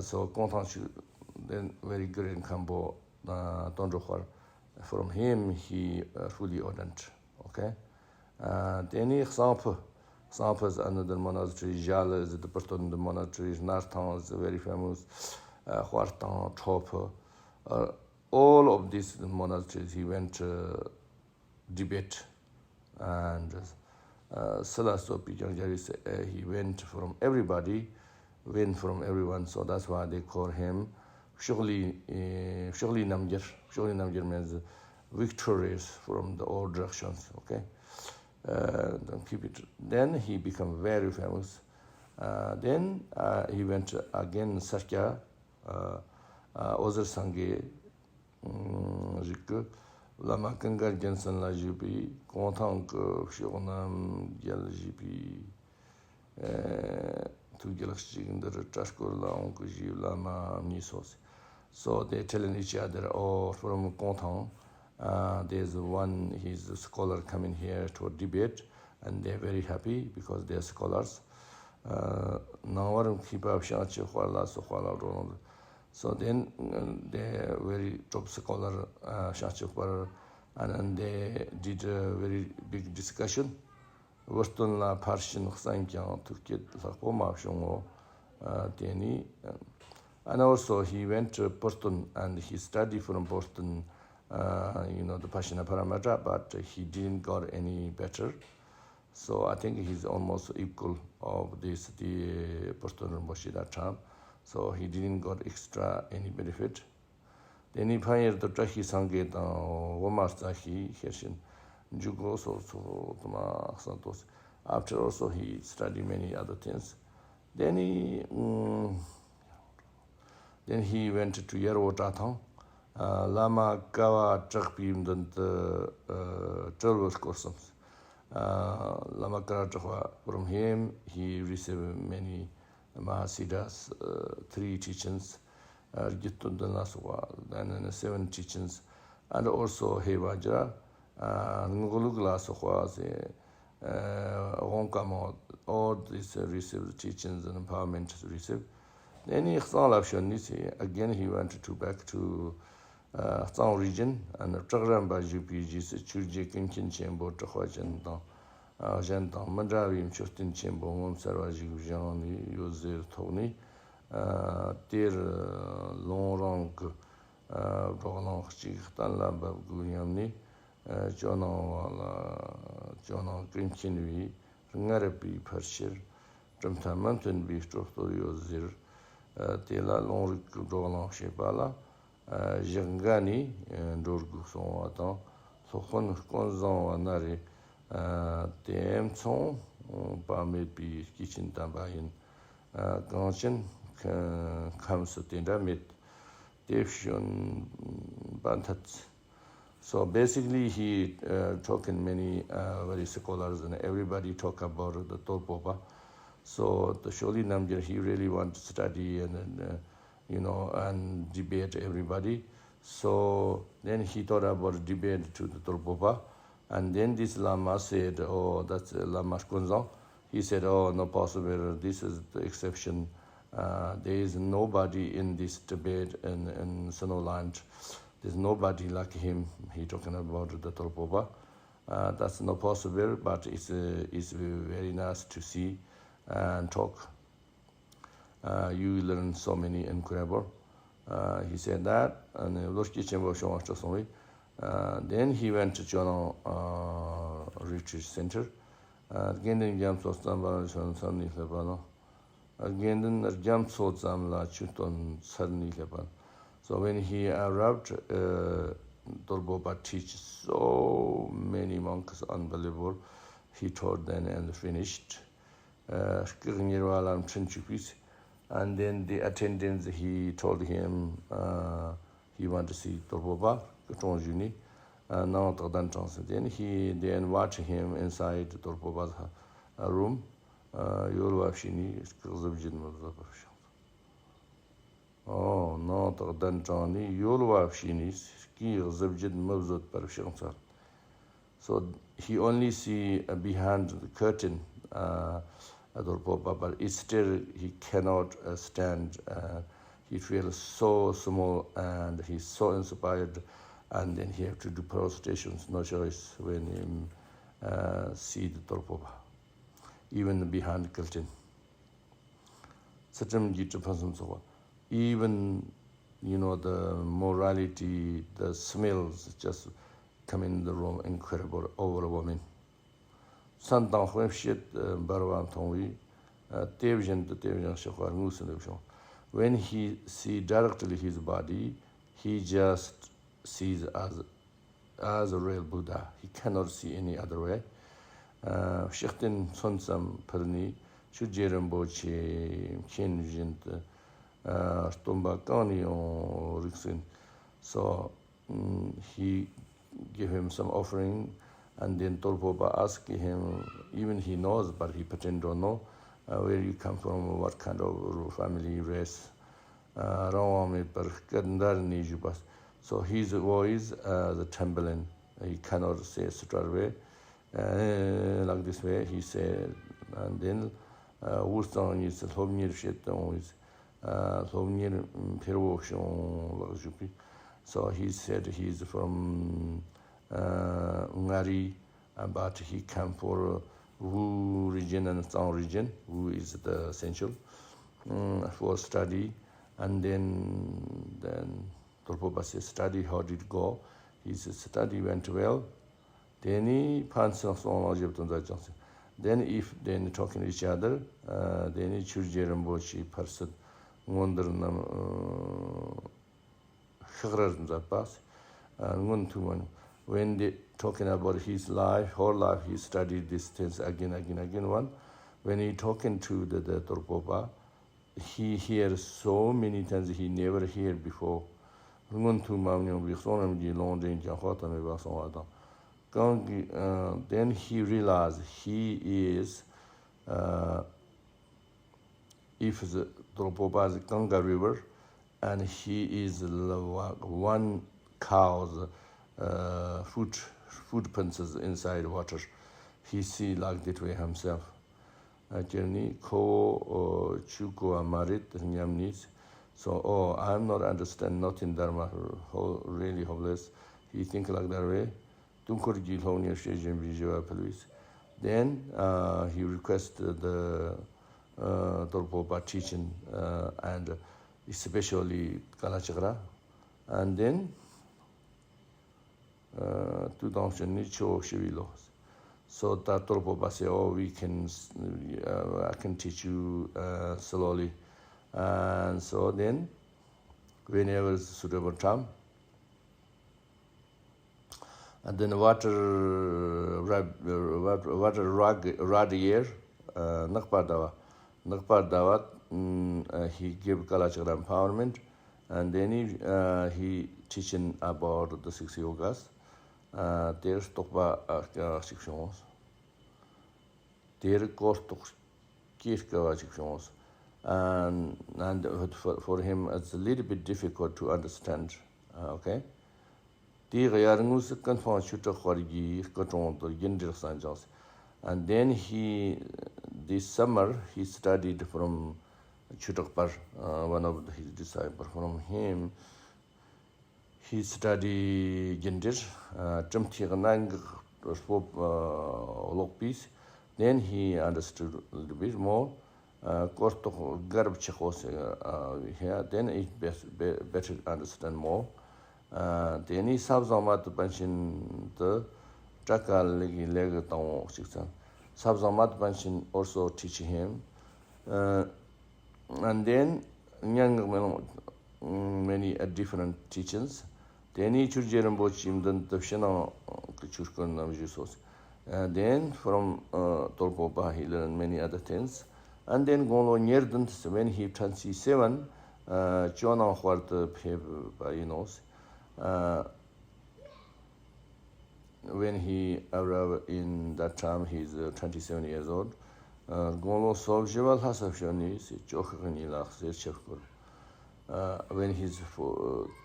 So content then very good in Kambo Dondrohwal. From him he fully ordained. Okay. Then examples another monastery, Gyaltsen is the person in the monastery, Nartan is very famous, Huartan, Dolpo. All of these monasteries he went to Tibet, and Salasopi he went from everybody, went from everyone, so that's why they call him Shogli Namgyal. Shogli Namgyal means victorious from the all directions, okay? Don't keep it. Then he became very famous. Then he went again Sakya, Other Sangye, Lama Kangar Gyaltsen la Jupi, Kontang Shionam Gyal Jipi, to Gyalakshi in the Trashkur La Onkuji Lama Nisos. So they're telling each other, oh, from Kontang. There's one, he's a scholar coming here to debate, and they're very happy because they're scholars. So then they're very top scholar, and they did a very big discussion. And also he went to Boston and he studied from Boston. The Pashina Parameter, but he didn't got any better. So I think he's almost equal of the Pastor Rinpoche that time. So he didn't got extra any benefit. Then he pioneered the Trahi Sanget Womastahi Hershin Jugos also Santos. After also he studied many other things. Then he went to Yarwo Tatang. Lama Kawa Trakpim dant Turvos Korsams. Lama Karatahwa, from him he received many Mahasiddhas, 3 teachings, Gitun Danaswa, and 7 teachings, and also He Vajra, Ngulugla Sohwas, Ronkamo, all these received teachings and empowerment received. Then he again he went back to Zhentong region, and Chagram by GPGs, Churji Kinkin Chamber, Zhentong, Zhentong, Mandravim, Chustin Chamber, Sarvaji Jean, Yosir Tony, Dear Long Rank, Roland Chichtan Lamba Guyamni, Jonang Kinkinui, Ngarapi Pershir, Tramta Mountain Beef Doctor Yosir, Tela Long Roland Shepala. Jangani Dorgu son attend Sokon Konzon Anari Zhentong parmi puis Kitchen Tambayin Panchen comes to Tindamit Devshon Bantat. So basically he talking many very scholars and everybody talk about the Dolpopa. So the Sholi Namgyal he really want to study and and debate everybody. So then he thought about debate to the Dolpopa, and then this Lama said, oh, that's Lama Kunzang. He said, oh, no possible, this is the exception. There is nobody in this debate in Sino land. There's nobody like him. He talking about the Dolpopa. That's not possible, but it's very nice to see and talk. You learn so many incredible. He said that, and then he went to Jonang Retreat Center. Again, then Jam Sostam Sunny Lebanon. Again, then Jam Sotsam La Chuton Suddenly Lebanon. So when he arrived, Dolpopa teaches so many monks, unbelievable. He taught them and finished. And then the attendants, he told him he wanted to see Dolpopa. Then he watched him inside Dolpopa's room. Oh, no, so he only see behind the curtain Dolpopa, but it's still he cannot stand. He feels so small and he's so inspired, and then he have to do prostrations, no choice when him see the Dolpopa, even behind the curtain. Even, the morality, the smells just come in the room, incredible, overwhelming. When he see directly his body, he just sees as a real Buddha. He cannot see any other way. Shekten Sonsam Parni, Shujeramboche, Chenjint, Stomba Kani or Rixin. So he gave him some offering, and then Dolpopa asked him, even he knows, but he pretend don't know, where you come from, what kind of family, race. So his voice, the trembling, he cannot say straight away. Like this way, he said, and then Wustang is Homnir Shetong is Homnir Perwoshon. So he said he's from Ungari, but he came for Wu region and Tsang region. Wu is the essential for study. And then Dolpopa said, study, how did it go? His study went well. Then he Panchen. Then if then talking to each other, then he choose Jerambochi person wonder when they talking about his life, whole life, he studied these things again. One, when he talking to the Dolpopa, he hears so many times he never heard before. Then he realized he is, if the Dolpopa is Ganga River, and he is one cow's footprints inside water. He see like that way himself. Journey ko chuko amarit nyamnis. So I'm not understand nothing Dharma, really hopeless. He think like that way. Then he requested the Dolpopa teaching and especially Kalachakra, and then to Dangshan Cho Shivilo. So that Dolpopa say, I can teach you slowly. And so then, whenever it's suitable time, and then water rad year, Nakpadawa, he gave Kalachakra empowerment, and then he teaching about the 6 yogas. There's Tokpa sections. There goes to Kirka sections. And for him, it's a little bit difficult to understand. Okay? And then this summer, he studied from Cho Drakpal, one of his disciples. From him, he studied Gindir, then he understood a little bit more. Then he better understand more. Then he subzamat Panchen the Drakal leg down 6. Subzamat Panchen also teach him. And then young many different teachings. Then from Dolpopa he learned many other things. And then when he turned 7, Jonang when he arrived in that time, he's 27 years old. When he's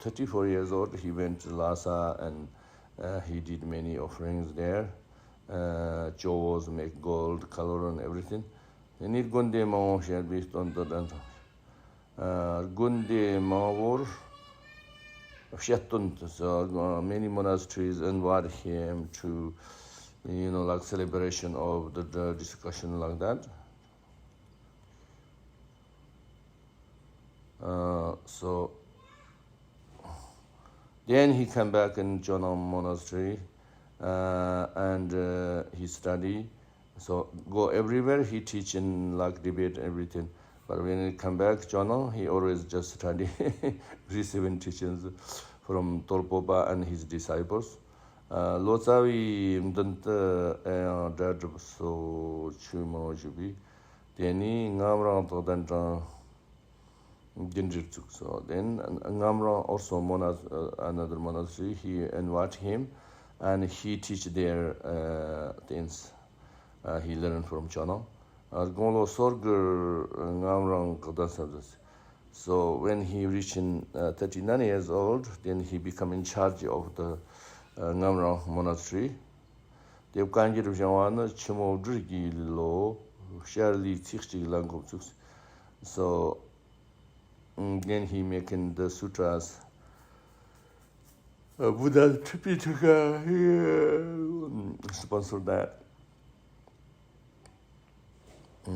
34 years old, he went to Lhasa and he did many offerings there. Jewels, make gold, color and everything. Then it Gunde Mao shared based on the Gunde Mawor Shetund, so many monasteries invite him to, like celebration of the discussion like that. So then he came back in Jonang monastery and he study. So go everywhere, he teach in like debate everything. But when he come back Jonang, he always just study, receiving teachings from Dolpopa and his disciples. Lotsawi dad so chumo jubi. Deni ngamra to dan Ginjitsu. So then Ngamra also another monastery, he invite him and he teach their things. He learned from Jonang. So when he reached 39 years old, then he become in charge of the Ngamra monastery. So then he making the sutras. Buddha Tripitaka, he sponsored that. The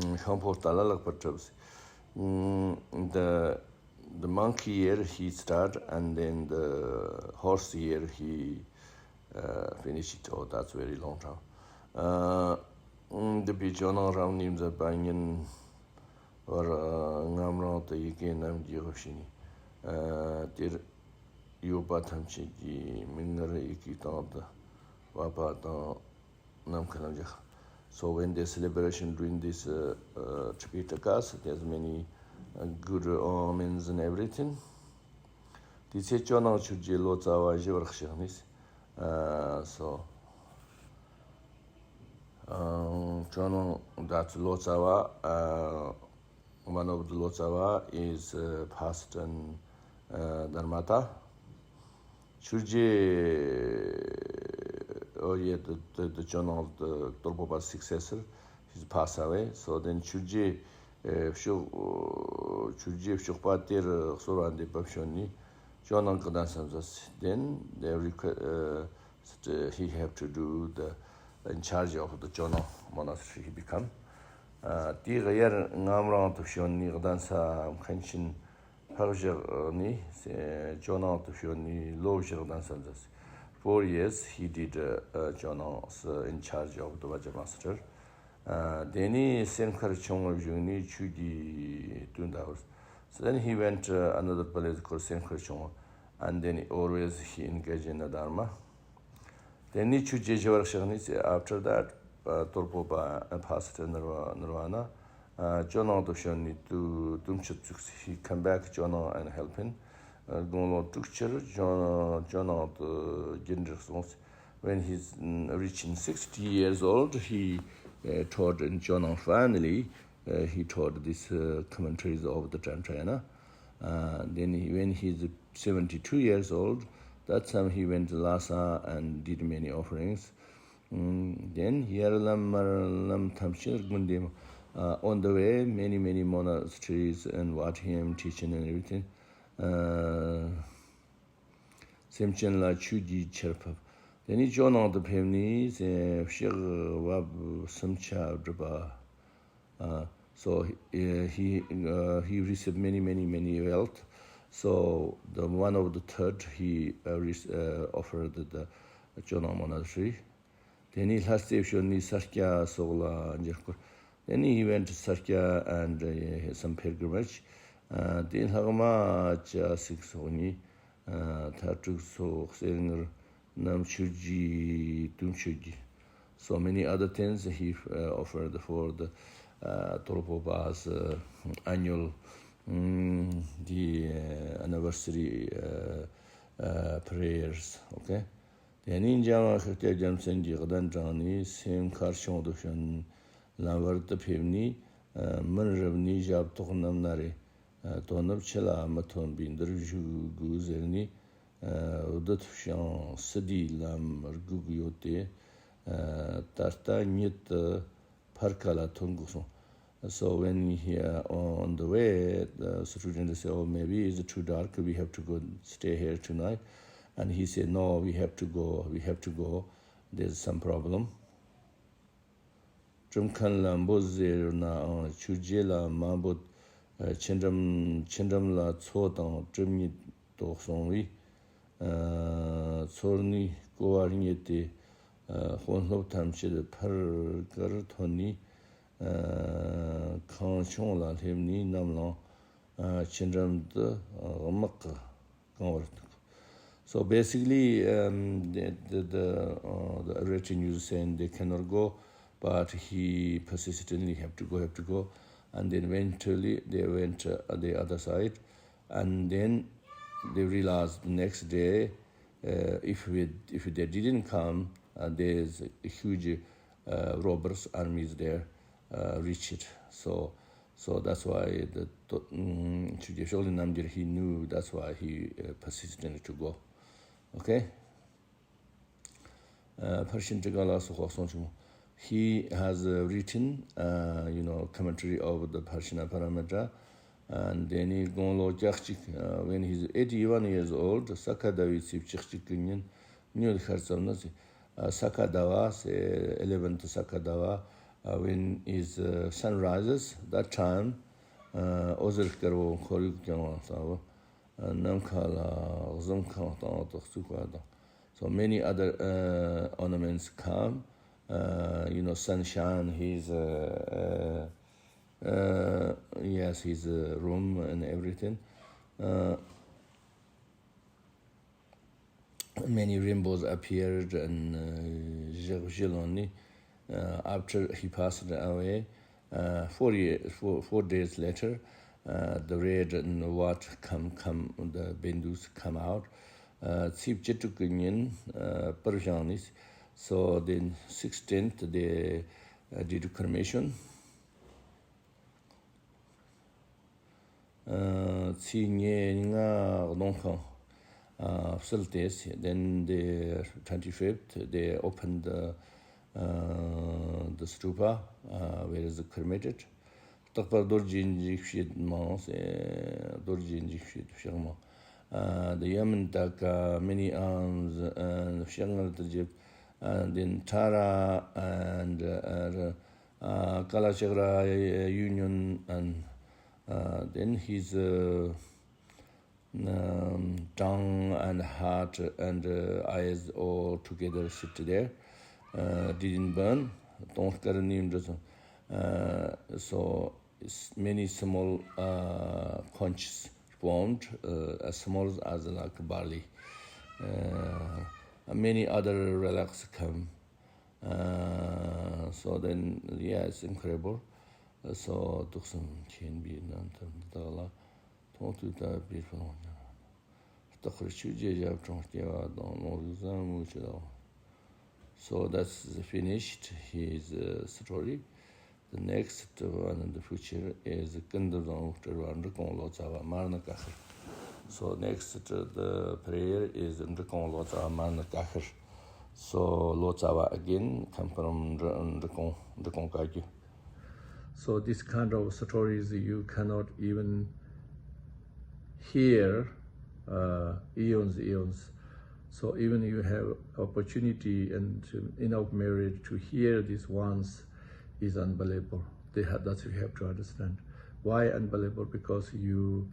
monkey year he started, and then the horse year he finished it. Oh, that's very long time. The Jonang Ram names are Banyan or Ngamra the Yikin Namgyal. There Yobatamchi, Minara Ikita, Wapa Namkanamja. So when there's celebration during this Tripitakas, there's many good omens and everything. This is Jonang Chuji Lotsawa Lodropal. So Jonang, that's Lotsawa. One of the Lotsawa is past and Dharmata. Chuji, the Jonang, the Dolpopa's successor, he's passed away. So then Chuji Shukpatir Sorandi Bapshoni, Jonang Kadansamzas. Then he have to do in charge of the Jonang monastery he become. Tigayer Ngamra to Shoni Dansa Panchen Parjani, Jonang to Shoni Loja Dansamzas. 4 years he did Jonang's in charge of the Vajra Master. Then he So then he went another place called Senkhar, and then always he engaged in the Dharma. Then he after that, Dolpopa passed Nirvana. Jonang Doshani to Dumchutsuks, he come back Jonang and help him. Gono Tukcher, Jonang Genders. When he's reaching 60 years old, he taught in Jonang finally. He taught these commentaries of the Tantrayana. Then when he's 72 years old, that time he went to Lhasa and did many offerings. Then Yaralam Tamshir Gundim. On the way, many monasteries and watch him teaching and everything. Semchen la Chuji Cherpa. Then he joined all the Pemnis, Shir Wab Samcha Draba. So he received many wealth. So the one of the third he offered the Jonang monastery. Then he last Shoni Sarkya Sola. Then he went to Sarkya and some pilgrimage. Din hagma cha siksoni tatuk so xenger nam chuji tum chuji. So many other things he offered for the Dolpopa's annual the anniversary prayers. Okay. Then in Jama Khakya Gyaltsen Jigadan Jani same Karshon Dushan Lamvar the Pivni Munrabni Jab Tohnam Nari Tonab Chela Maton Binder Ju Guzerni Udatshan Sadi Lam Guguyote Tarta Nyit Parkala Tunguson. So when he on the way, the student said, "Oh, maybe it's too dark. We have to go stay here tonight." And he said, "No, we have to go. We have to go. There's some problem." Jumkan lambozer na chujela mabot chendam la tsotang jumni doksongwi tsorni goaringete honhop tamchid par gar thoni kanchon la lemni namla chendam de mak kawart. So basically, the retinue is saying they cannot go, but he persistently have to go, and then eventually they went the other side, and then they realized the next day, if they didn't come, there's a huge robbers armies there, reach it. So that's why the Namgyal, he knew, that's why he persisted to go. Okay. He has written, commentary of the Parshina Paramita, and then he's going to when he's 81 years old, Sakadawi Sipchik Kinyan, New Kharsamnas, Sakadawa, 11th Sakadawa, when his sun rises, that time, Ozer Karo Koruk Namkala, Zumkata, so many other ornaments come, sunshine, his yes, his room and everything. Many rainbows appeared, and Jeloni, after he passed away, 4 days later, the red and what the bindus come out. Tsip Chetukunyan Persianis. So then 16th they did cremation. Then the 25th they opened the stupa where is cremated. The Yemen took many arms and Shangal Egypt, and then Tara and Kalachakra Union, and then his tongue and heart and eyes all together sit there, didn't burn. So many small conches formed, as small as like barley. Many other relics come. So then, yeah, it's incredible. So Tuksan can be Nantala, Tontuta beautiful. So that's finished his story. The next one in the future is Lotsawa Lodropal. So next the prayer is Lotsawa. So Lotsawa again come from the. So this kind of stories you cannot even hear eons. So even you have opportunity and enough merit to hear this once is unbelievable. That's what you have to understand. Why unbelievable? Because you,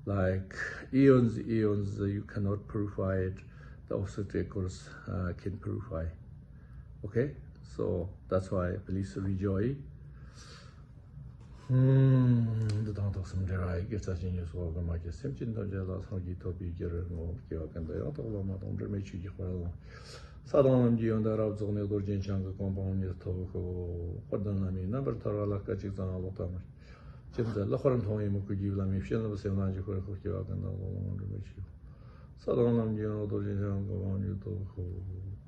like eons, you cannot purify it. The obstacles can purify. Okay? So that's why please rejoice. the Danto Sumderai gets a genius work on my Simpson Dojala, Hagi Topi, Germo, and the other Lama, don't make you well. Sadam G on the Rabs on the Dorjin compound is Toko, what then I mean, never Tarala catches on all the time. Jim the Lochoran Toim could give them if she never said magic or Hokiak and all the make you. Sadam G on the Dorjin go on you Toko.